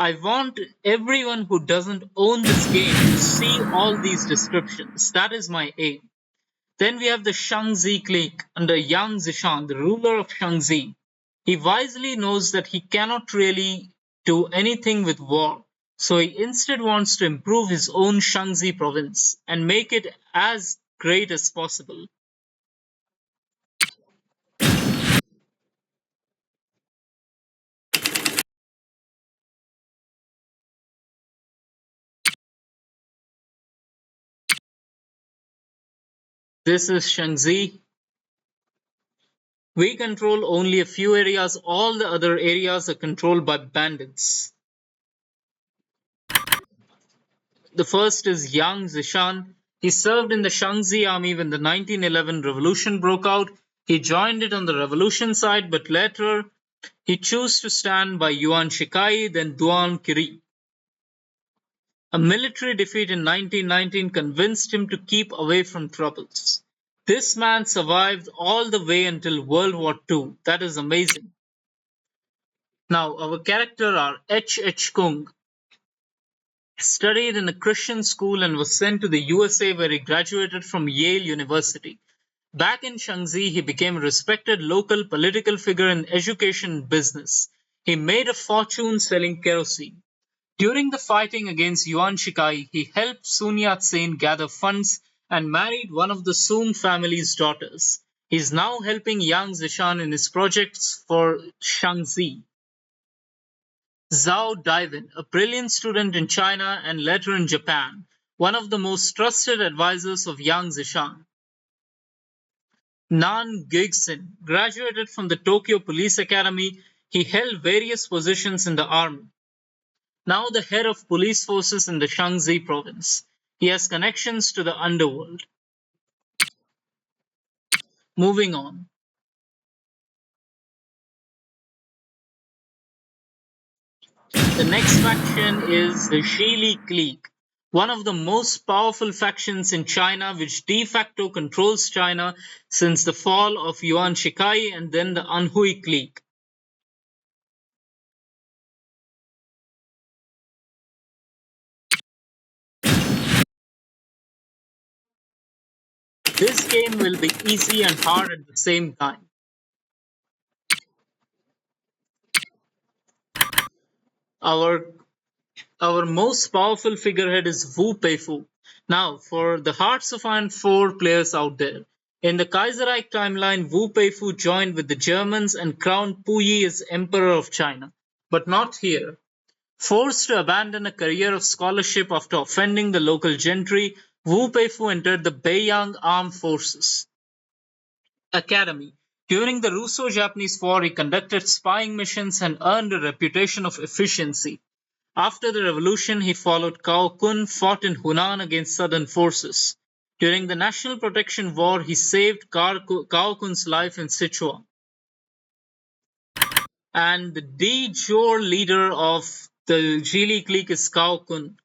S1: I want everyone who doesn't own this game to see all these descriptions. That is my aim. Then we have the Shanxi clique under Yang Zengxin, the ruler of Shanxi. He wisely knows that he cannot really do anything with war, so he instead wants to improve his own Shanxi province and make it as great as possible. This is Shanxi. We control only a few areas, all the other areas are controlled by bandits. The first is Yang Zishan. He served in the Shanxi army when the 1911 revolution broke out. He joined it on the revolution side, but later he chose to stand by Yuan Shikai, then Duan Kiri. A military defeat in 1919 convinced him to keep away from troubles. This man survived all the way until World War II. That is amazing. Now, our character are H. Kung, studied in a Christian school and was sent to the USA where he graduated from Yale University. Back in Shanxi, he became a respected local political figure in education and business. He made a fortune selling kerosene. During the fighting against Yuan Shikai, he helped Sun Yat-sen gather funds and married one of the Sung family's daughters. He is now helping Yang Zishan in his projects for Shanxi. Zhao Daiwen, a brilliant student in China and later in Japan, one of the most trusted advisors of Yang Zishan. Nan Guizhou graduated from the Tokyo Police Academy. He held various positions in the army. Now the head of police forces in the Shanxi province. He has connections to the underworld. Moving on. The next faction is the Zhili clique, one of the most powerful factions in China, which de facto controls China since the fall of Yuan Shikai and then the Anhui clique. This game will be easy and hard at the same time. Our Our most powerful figurehead is Wu Peifu. Now, for the Hearts of Iron 4 players out there, in the Kaiserreich timeline, Wu Peifu joined with the Germans and crowned Puyi as Emperor of China. But not here. Forced to abandon a career of scholarship after offending the local gentry, Wu Peifu entered the Beiyang Armed Forces Academy. During the Russo-Japanese War, he conducted spying missions and earned a reputation of efficiency. After the revolution, he followed Cao Kun, fought in Hunan against southern forces. During the National Protection War, he saved Cao Kun's life in Sichuan. And the de jure leader of the Zhili clique is Cao Kun.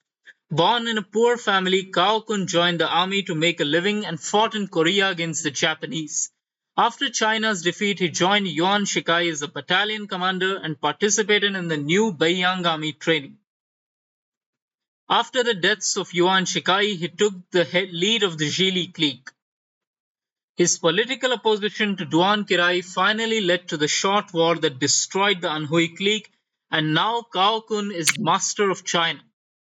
S1: Born in a poor family, Cao Kun joined the army to make a living and fought in Korea against the Japanese. After China's defeat, he joined Yuan Shikai as a battalion commander and participated in the new Beiyang army training. After the deaths of Yuan Shikai, he took the lead of the Zhili clique. His political opposition to Duan Kirai finally led to the short war that destroyed the Anhui clique, and now Cao Kun is master of China,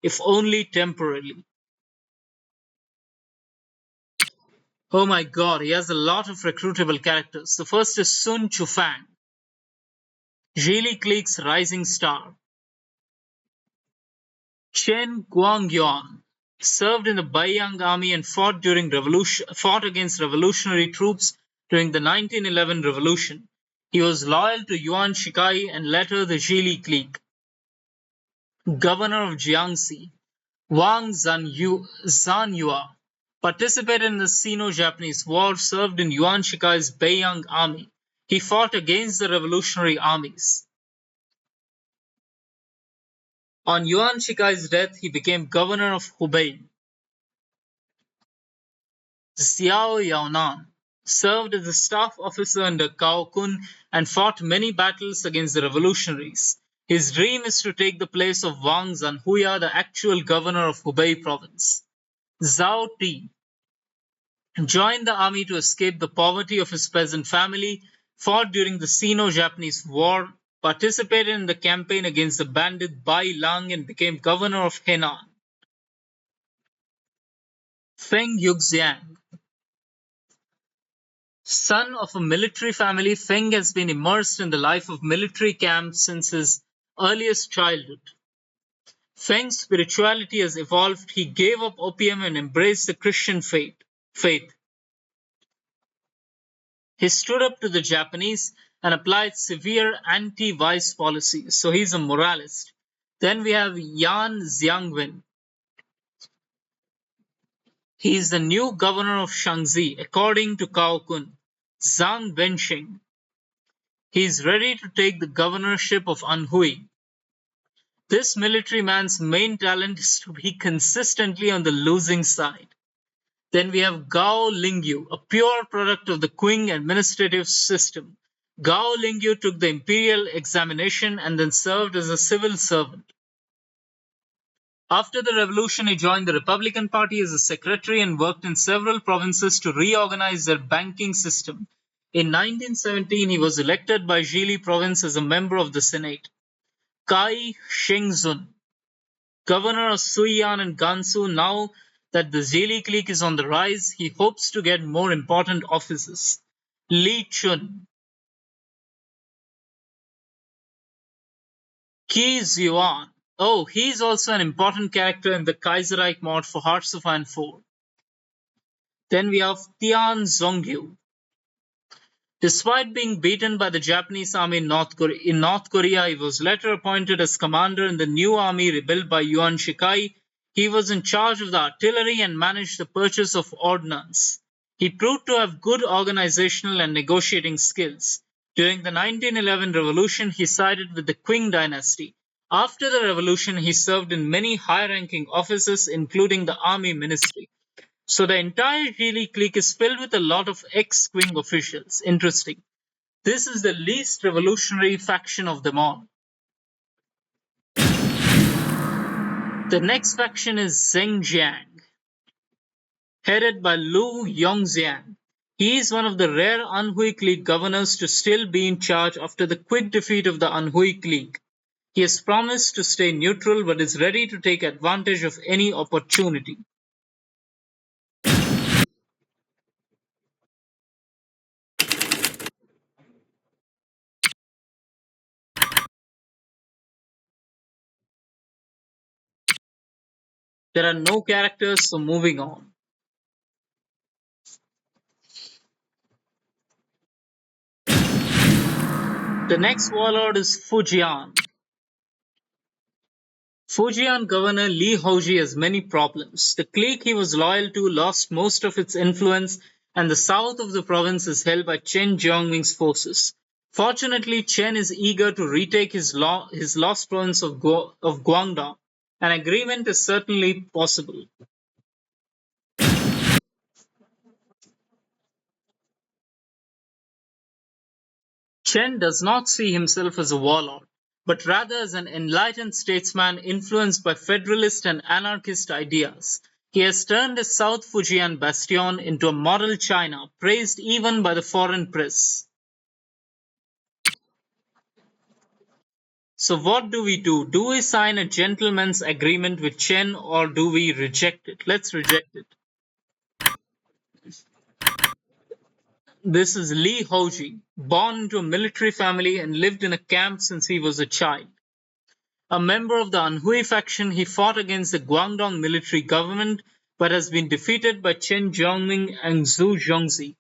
S1: if only temporarily. Oh my god, he has a lot of recruitable characters. The first is Sun Chufang, Zhili clique's rising star. Chen Guangyuan served in the Beiyang army and fought against revolutionary troops during the 1911 revolution. He was loyal to Yuan Shikai and later the Zhili clique. Governor of Jiangxi, Zanyua, participated in the Sino-Japanese War, served in Yuan Shikai's Beiyang army. He fought against the revolutionary armies. On Yuan Shikai's death, he became governor of Hubei. Xiao Yaonan served as a staff officer under Cao Kun and fought many battles against the revolutionaries. His dream is to take the place of Wang Zanhuya, the actual governor of Hubei province. Zhao Ti joined the army to escape the poverty of his peasant family, fought during the Sino-Japanese War, participated in the campaign against the bandit Bai Lang, and became governor of Henan. Feng Yuxiang, son of a military family, Feng has been immersed in the life of military camps since his earliest childhood. Feng's spirituality has evolved. He gave up opium and embraced the Christian faith. He stood up to the Japanese and applied severe anti-vice policies. So he's a moralist. Then we have Yan Zengxin. He is the new governor of Shanxi, according to Cao Kun. Zhang Wenxing. He is ready to take the governorship of Anhui. This military man's main talent is to be consistently on the losing side. Then we have Gao Lingyu, a pure product of the Qing administrative system. Gao Lingyu took the imperial examination and then served as a civil servant. After the revolution, he joined the Republican Party as a secretary and worked in several provinces to reorganize their banking system. In 1917, he was elected by Zhili province as a member of the Senate. Kai Shengzun, governor of Fujian and Gansu, now that the Zhili clique is on the rise, he hopes to get more important offices. Li Chun, Qi Zhuan. Oh, he is also an important character in the Kaiserreich mod for Hearts of Iron 4. Then we have Tian Zongyu. Despite being beaten by the Japanese army in North Korea, he was later appointed as commander in the new army rebuilt by Yuan Shikai. He was in charge of the artillery and managed the purchase of ordnance. He proved to have good organizational and negotiating skills. During the 1911 revolution, he sided with the Qing dynasty. After the revolution, he served in many high-ranking offices, including the army ministry. So the entire Zhili clique is filled with a lot of ex-Qing officials. Interesting. This is the least revolutionary faction of them all. The next faction is Zhejiang, headed by Lu Yongxian. He is one of the rare Anhui clique governors to still be in charge after the quick defeat of the Anhui clique. He has promised to stay neutral but is ready to take advantage of any opportunity. There are no characters, so moving on. The next warlord is Fujian. Fujian governor Li Houji has many problems. The clique he was loyal to lost most of its influence, and the south of the province is held by Chen Jiongming's forces. Fortunately, Chen is eager to retake his lost province of Guangdong. An agreement is certainly possible. Chen does not see himself as a warlord, but rather as an enlightened statesman influenced by federalist and anarchist ideas. He has turned his South Fujian bastion into a model China, praised even by the foreign press. So, what do we do? Do we sign a gentleman's agreement with Chen or do we reject it? Let's reject it. This is Li Houji, born into a military family and lived in a camp since he was a child. A member of the Anhui faction, he fought against the Guangdong military government but has been defeated by Chen Jiongming and Zhu Zhongzi.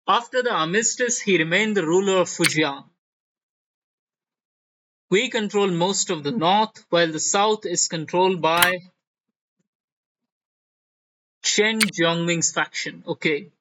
S1: After the armistice, he remained the ruler of Fujian. We control most of the north, while the south is controlled by Chen Jiongming's faction. Okay.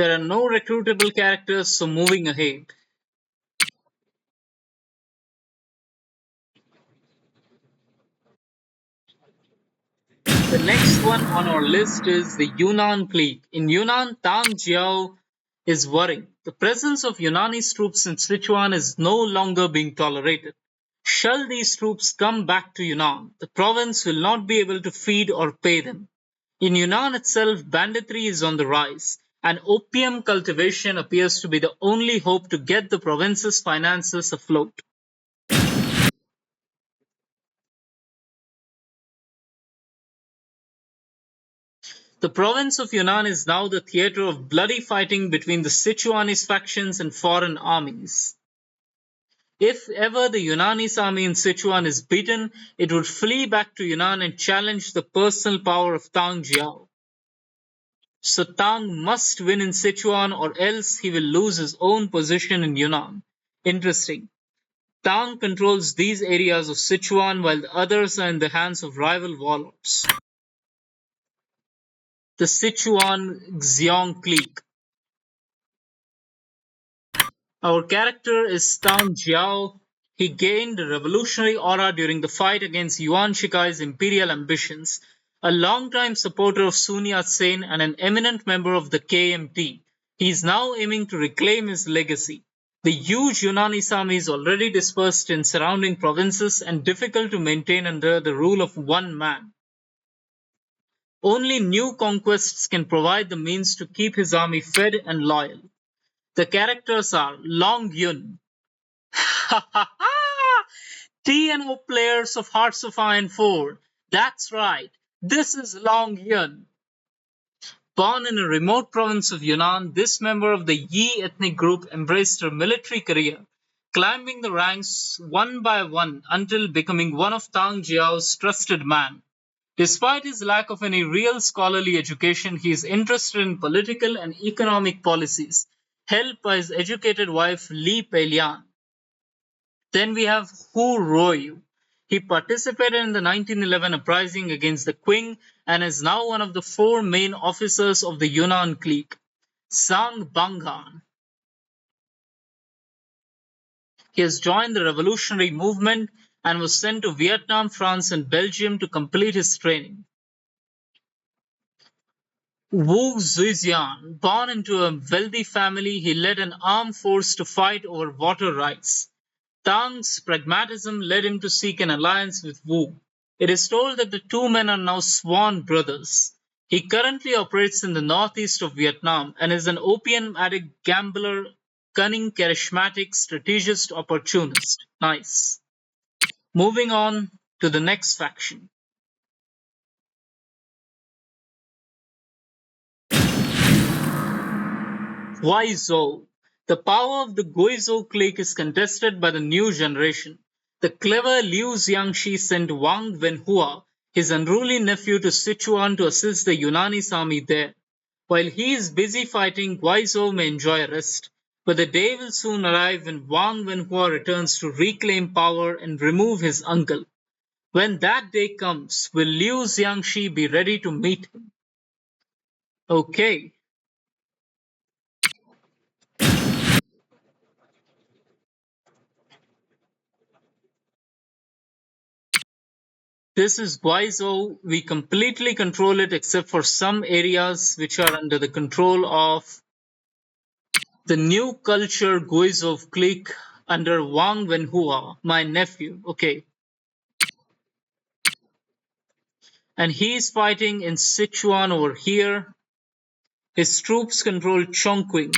S1: There are no recruitable characters, so moving ahead. The next one on our list is the Yunnan clique. In Yunnan, Tang Jiao is worrying. The presence of Yunnani troops in Sichuan is no longer being tolerated. Shall these troops come back to Yunnan, the province will not be able to feed or pay them. In Yunnan itself, banditry is on the rise, and opium cultivation appears to be the only hope to get the province's finances afloat. The province of Yunnan is now the theatre of bloody fighting between the Sichuanese factions and foreign armies. If ever the Yunnanese army in Sichuan is beaten, it would flee back to Yunnan and challenge the personal power of Tang Jiao. So Tang must win in Sichuan or else he will lose his own position in Yunnan. Interesting. Tang controls these areas of Sichuan while the others are in the hands of rival warlords. The Sichuan Xiong clique. Our character is Tang Jiao. He gained a revolutionary aura during the fight against Yuan Shikai's imperial ambitions. A longtime supporter of Sun Yat-sen and an eminent member of the KMT, he is now aiming to reclaim his legacy. The huge Yunnanese army is already dispersed in surrounding provinces and difficult to maintain under the rule of one man. Only new conquests can provide the means to keep his army fed and loyal. The characters are Long Yun. TNO players of Hearts of Iron 4. That's right, this is Long Yun. Born in a remote province of Yunnan, this member of the Yi ethnic group embraced her military career, climbing the ranks one by one until becoming one of Tang Jiao's trusted men. Despite his lack of any real scholarly education, he is interested in political and economic policies, helped by his educated wife Li Peilian. Then we have Hu Ruoyu. He participated in the 1911 uprising against the Qing and is now one of the four main officers of the Yunnan clique. Zhang Banghan. He has joined the revolutionary movement and was sent to Vietnam, France, and Belgium to complete his training. Wu Zhejiang. Born into a wealthy family, he led an armed force to fight over water rights. Tang's pragmatism led him to seek an alliance with Wu. It is told that the two men are now sworn brothers. He currently operates in the northeast of Vietnam and is an opium addict gambler, cunning, charismatic, strategist, opportunist. Nice. Moving on to the next faction. Guizhou. The power of the Guizhou clique is contested by the new generation. The clever Liu Xiangxi sent Wang Wenhua, his unruly nephew, to Sichuan to assist the Yunnanese army there. While he is busy fighting, Guizhou may enjoy a rest. But the day will soon arrive when Wang Wenhua returns to reclaim power and remove his uncle. When that day comes, will Liu Xiangxi be ready to meet him? Okay, this is Guizhou. We completely control it except for some areas which are under the control of the new culture Guizhou clique under Wang Wenhua, my nephew. Okay. And he is fighting in Sichuan over here. His troops control Chongqing.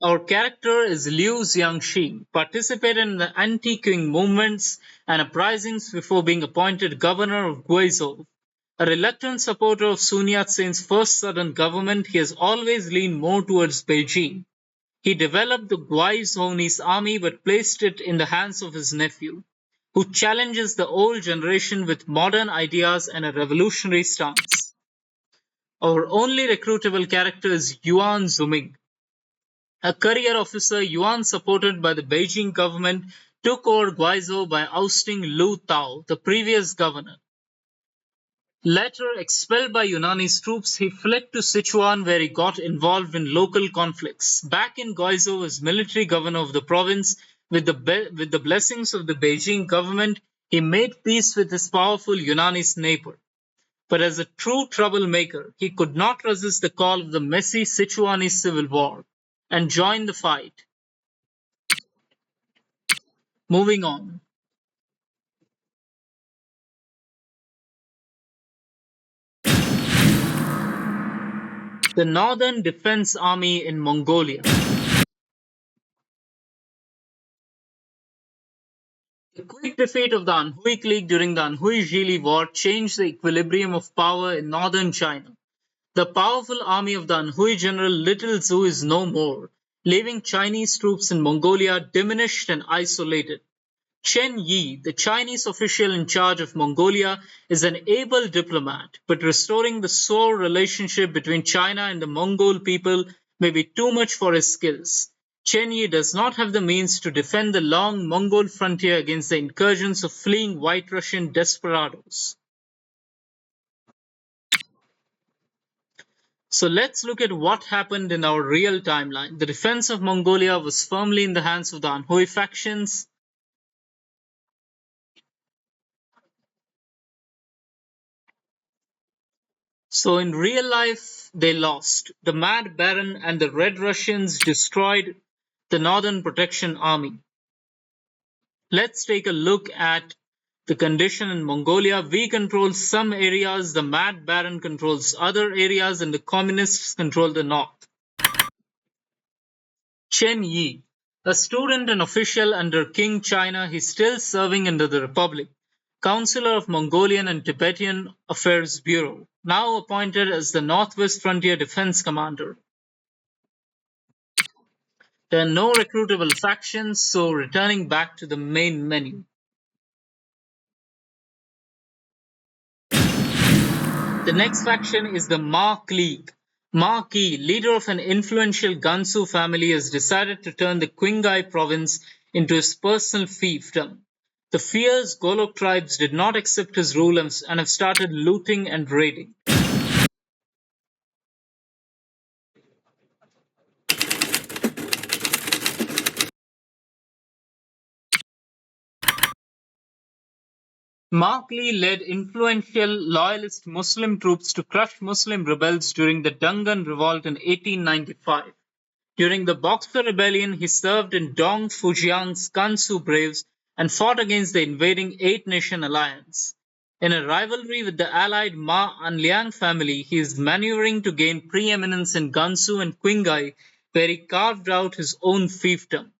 S1: Our character is Liu Xiangxi, participated in the anti-Qing movements and uprisings before being appointed governor of Guizhou. A reluctant supporter of Sun Yat-sen's first sudden government, he has always leaned more towards Beijing. He developed the Guizhou's army but placed it in the hands of his nephew, who challenges the old generation with modern ideas and a revolutionary stance. Our only recruitable character is Yang Zengxin, a career officer Yuan supported by the Beijing government took over Guizhou by ousting Lu Tao, the previous governor. Later expelled by Yunnanese troops, he fled to Sichuan where he got involved in local conflicts. Back in Guizhou as military governor of the province, with the blessings of the Beijing government, he made peace with his powerful Yunnanese neighbor. But as a true troublemaker, he could not resist the call of the messy Sichuanese civil war and joined the fight. Moving on. The Northern Defense Army in Mongolia. The quick defeat of the Anhui clique during the Anhui-Zhili War changed the equilibrium of power in northern China. The powerful army of the Anhui general Little Zhu is no more, leaving Chinese troops in Mongolia diminished and isolated. Chen Yi, the Chinese official in charge of Mongolia, is an able diplomat, but restoring the sore relationship between China and the Mongol people may be too much for his skills. Chen Yi does not have the means to defend the long Mongol frontier against the incursions of fleeing White Russian desperados. So let's look at what happened in our real timeline. The defense of Mongolia was firmly in the hands of the Anhui factions. So in real life, they lost. The Mad Baron and the Red Russians destroyed the Northern Protection Army. Let's take a look at the condition in Mongolia. We control some areas, the Mad Baron controls other areas, and the Communists control the north. Chen Yi, a student and official under King China, he's still serving under the Republic. Counselor of Mongolian and Tibetan Affairs Bureau, now appointed as the Northwest Frontier Defense Commander. There are no recruitable factions, so returning back to the main menu. The next faction is the Ma clique. Ma Qi, leader of an influential Gansu family, has decided to turn the Qinghai province into his personal fiefdom. The fierce Golok tribes did not accept his rule and have started looting and raiding. Markley led influential loyalist Muslim troops to crush Muslim rebels during the Dungan Revolt in 1895. During the Boxer Rebellion, he served in Dong Fujian's Gansu Braves and fought against the invading Eight-Nation Alliance. In a rivalry with the allied Ma Anliang family, he is maneuvering to gain preeminence in Gansu and Qinghai, where he carved out his own fiefdom.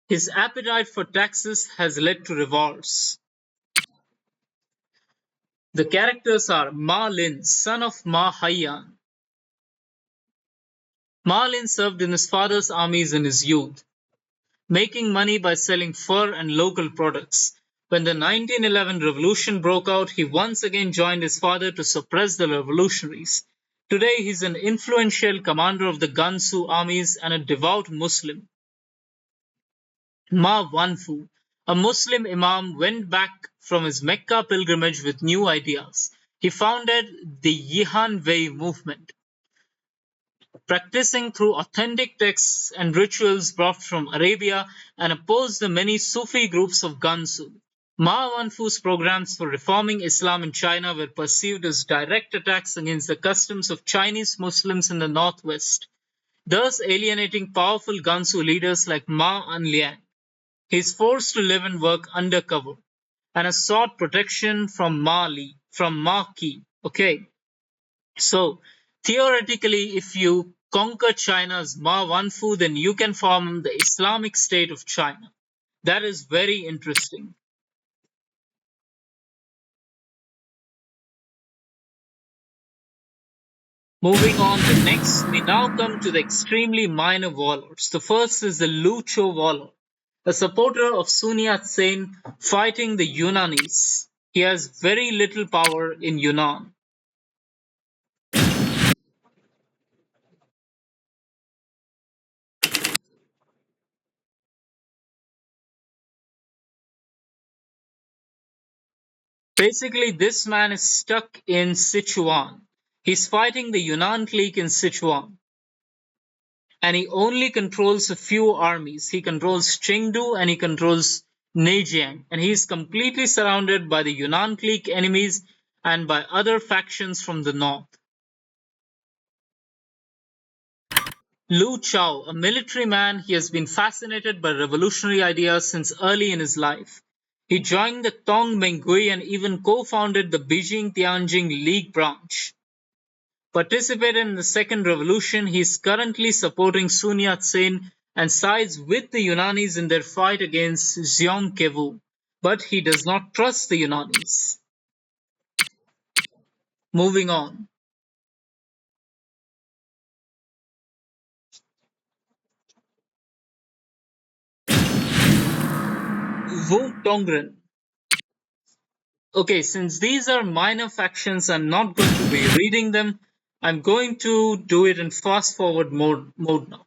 S1: His appetite for taxes has led to revolts. The characters are Ma Lin, son of Ma Haiyan. Ma Lin served in his father's armies in his youth, making money by selling fur and local products. When the 1911 revolution broke out, he once again joined his father to suppress the revolutionaries. Today, he is an influential commander of the Gansu armies and a devout Muslim. Ma Wanfu, a Muslim imam, went back from his Mecca pilgrimage with new ideas. He founded the Yihan Wei movement, practicing through authentic texts and rituals brought from Arabia, and opposed the many Sufi groups of Gansu. Ma Wanfu's programs for reforming Islam in China were perceived as direct attacks against the customs of Chinese Muslims in the northwest, thus alienating powerful Gansu leaders like Ma Anliang. He is forced to live and work undercover and has sought protection from Ma Qi. Okay, so theoretically, if you conquer China's Ma Wanfu, then you can form the Islamic State of China. That is very interesting. Moving on, the next, we now come to the extremely minor warlords. The first is the Lu Chou warlord, a supporter of Sun Yat-sen fighting the Yunnanese. He has very little power in Yunnan. Basically, this man is stuck in Sichuan. He's fighting the Yunnan clique in Sichuan, and he only controls a few armies. He controls Chengdu and he controls Zhejiang, and he is completely surrounded by the Yunnan clique enemies and by other factions from the north. Lu Chao, a military man, he has been fascinated by revolutionary ideas since early in his life. He joined the Tongmenghui and even co-founded the Beijing-Tianjin League branch. Participated in the Second Revolution, he is currently supporting Sun Yat-sen and sides with the Yunanis in their fight against Xiong Kevu. But he does not trust the Yunanis. Moving on. Wu Tongren. Okay, since these are minor factions, I'm not going to be reading them. I'm going to do it in fast forward mode now.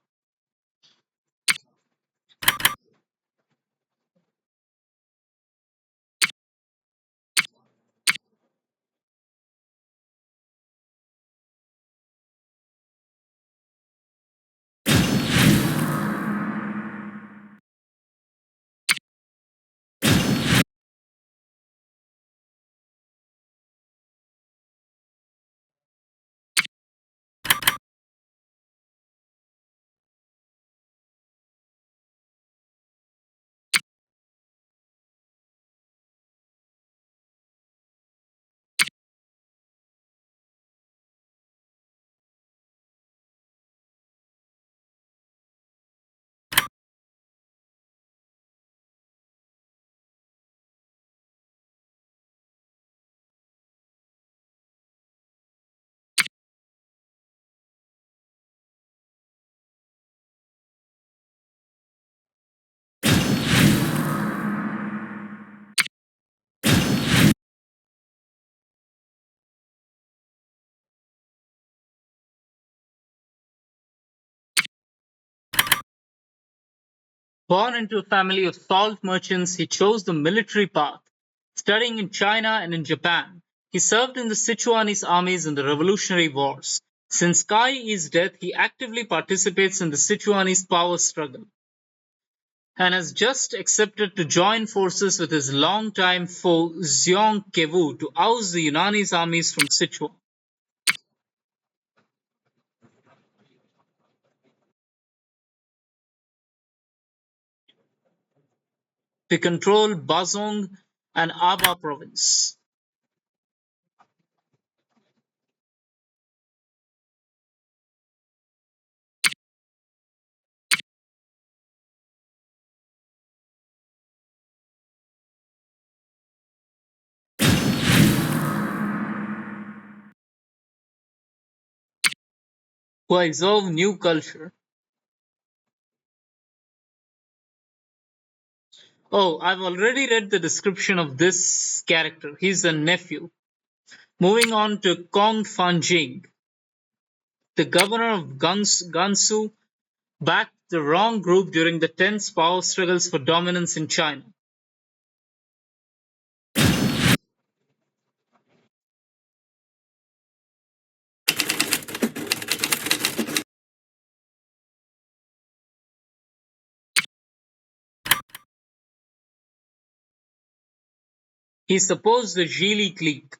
S1: Born into a family of salt merchants, he chose the military path, studying in China and in Japan. He served in the Sichuanese armies in the Revolutionary Wars. Since Kai Yi's death, he actively participates in the Sichuanese power struggle and has just accepted to join forces with his longtime foe Xiong Kevu to oust the Yunanis armies from Sichuan. To control Bazong and Aba province. Guizhou new culture. Oh, I've already read the description of this character. He's a nephew. Moving on to Kong Fanjing, the governor of Gansu, backed the wrong group during the tense power struggles for dominance in China. He supposed the Zhili clique.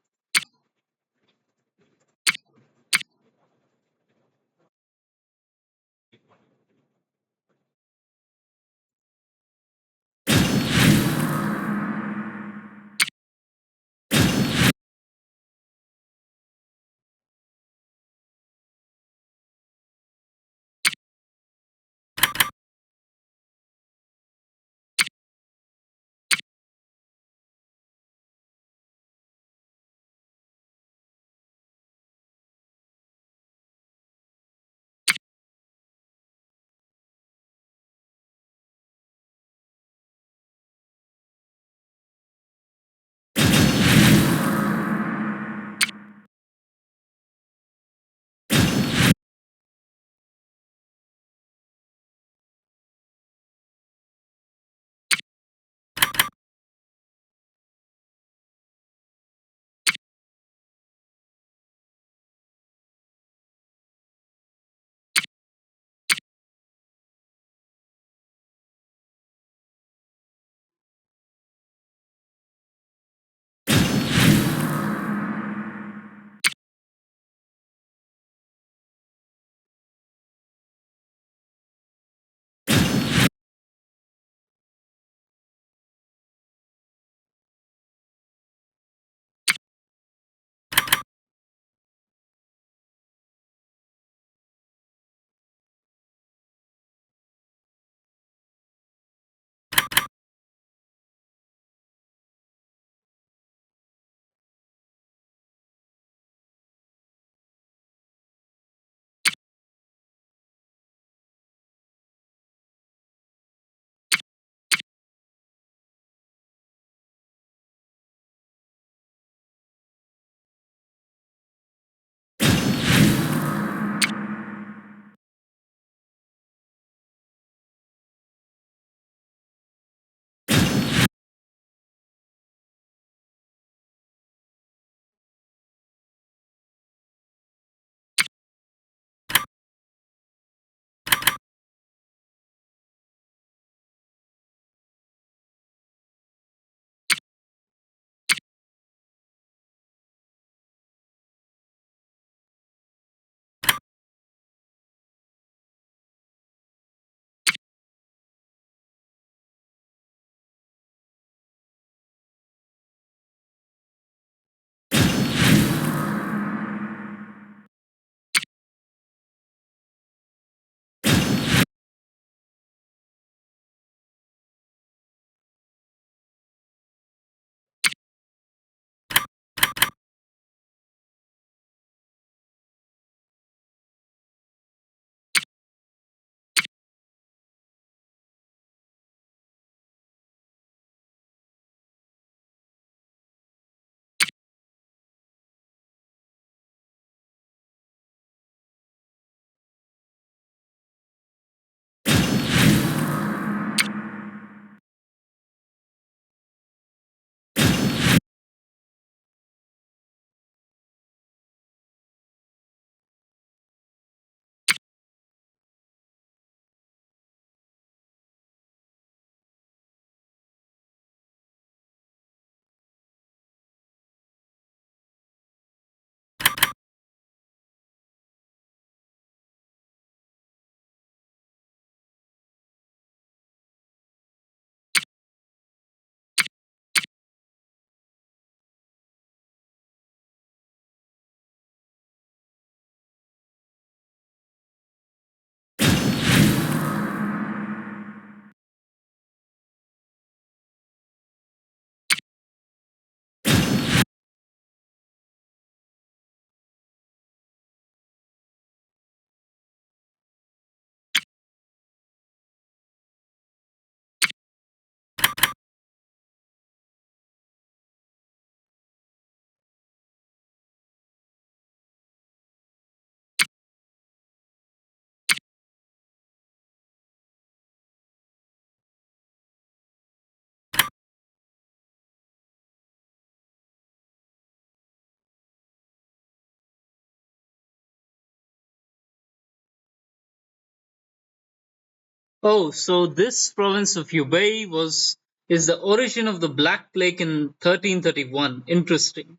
S1: Oh, so this province of Hubei was is the origin of the Black Plague in 1331. Interesting.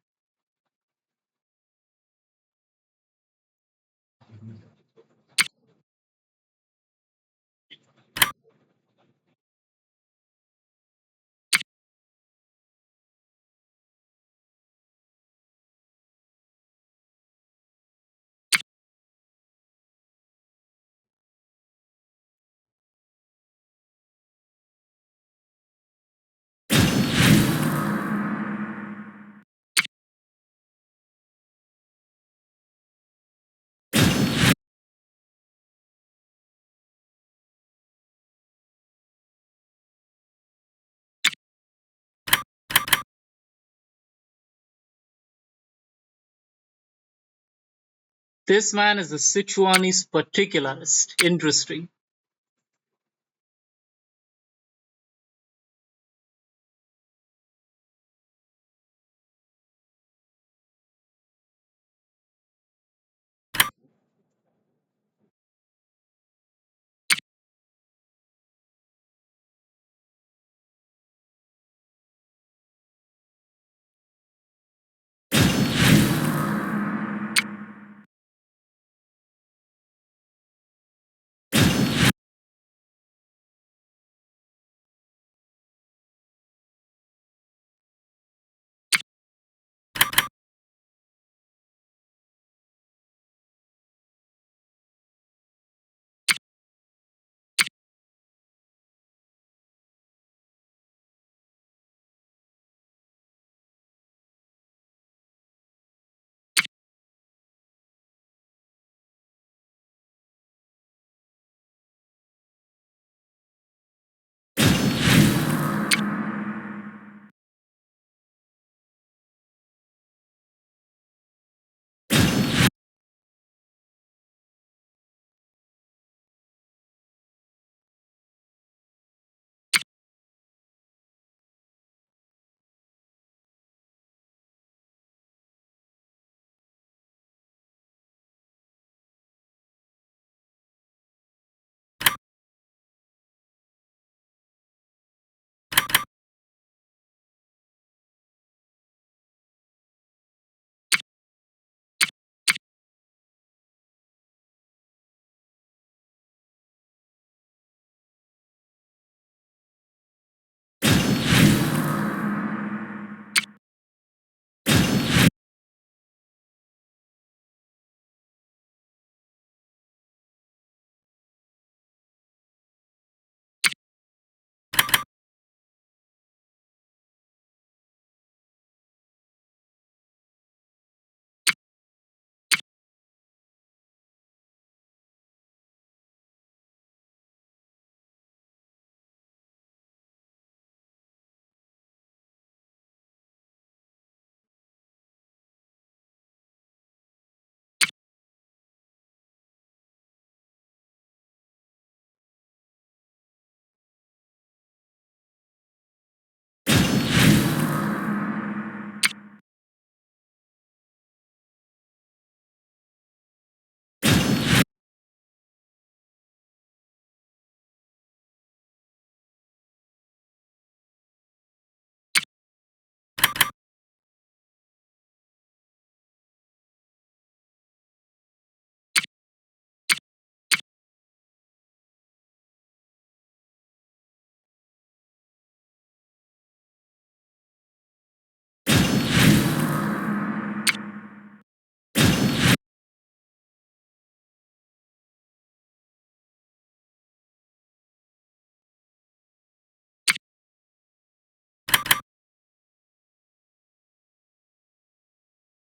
S1: This man is a Sichuanese particularist. Interesting.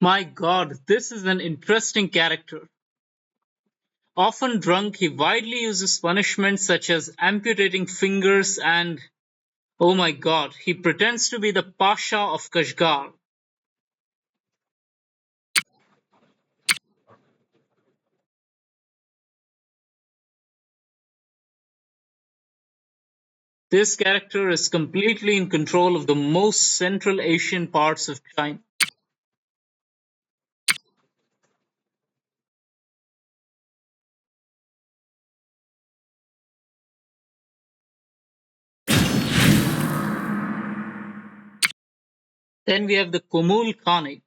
S1: My god, this is an interesting character. Often drunk, he widely uses punishments such as amputating fingers and, oh my god, he pretends to be the Pasha of Kashgar. This character is completely in control of the most Central Asian parts of China. Then we have the Kumul Khanate.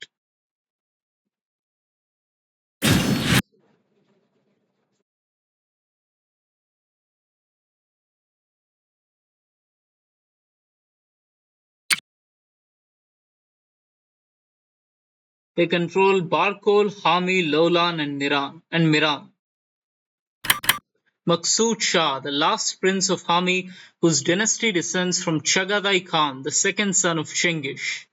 S1: They control Barkol, Hami, Lolan, and Miran. Maksud Shah, the last prince of Hami, whose dynasty descends from Chagatai Khan, the second son of Chengiz.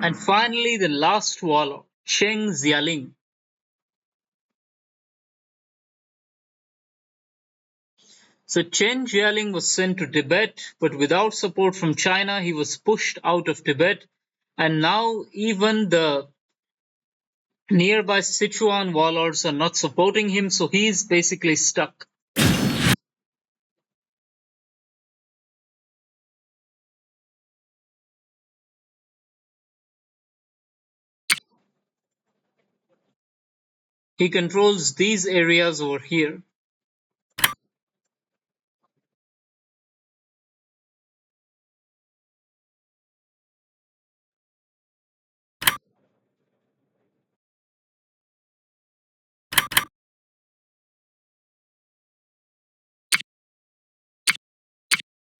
S1: And finally, the last warlord, Chen Jiongming. So Chen Jiongming was sent to Tibet, but without support from China, he was pushed out of Tibet. And now even the nearby Sichuan warlords are not supporting him, so he's basically stuck. He controls these areas over here.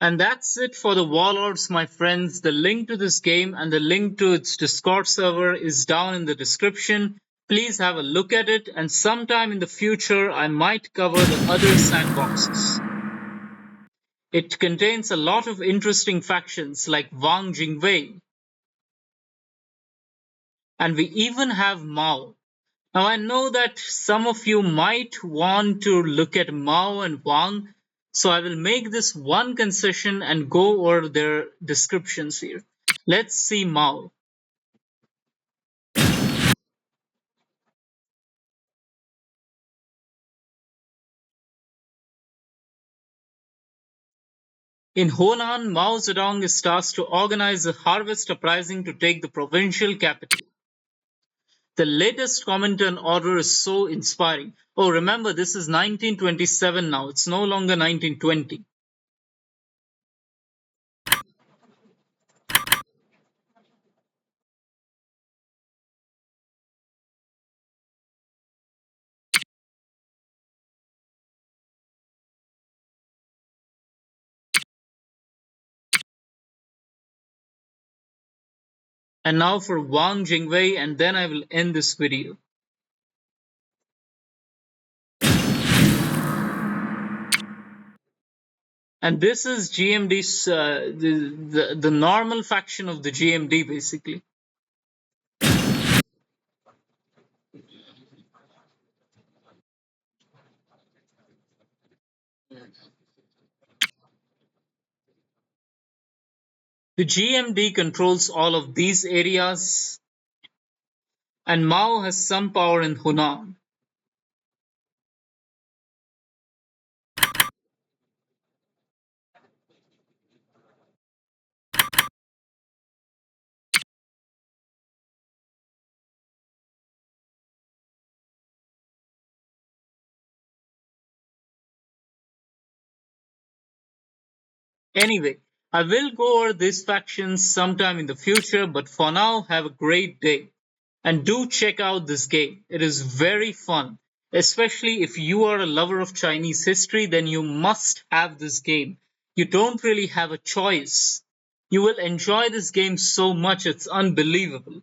S1: And that's it for the Warlords, my friends. The link to this game and the link to its Discord server is down in the description. Please have a look at it, and sometime in the future, I might cover the other sandboxes. It contains a lot of interesting factions like Wang Jingwei, and we even have Mao. Now, I know that some of you might want to look at Mao and Wang, so I will make this one concession and go over their descriptions here. Let's see Mao. In Hunan, Mao Zedong is tasked to organize a harvest uprising to take the provincial capital. The latest Comintern order is so inspiring. Oh, remember, this is 1927 now, it's no longer 1920. And now for Wang Jingwei, and then I will end this video. And this is GMD's the normal faction of the GMD basically. The GMD controls all of these areas, and Mao has some power in Hunan. Anyway, I will go over these factions sometime in the future, but for now, have a great day. And do check out this game. It is very fun. Especially if you are a lover of Chinese history, then you must have this game. You don't really have a choice. You will enjoy this game so much, it's unbelievable.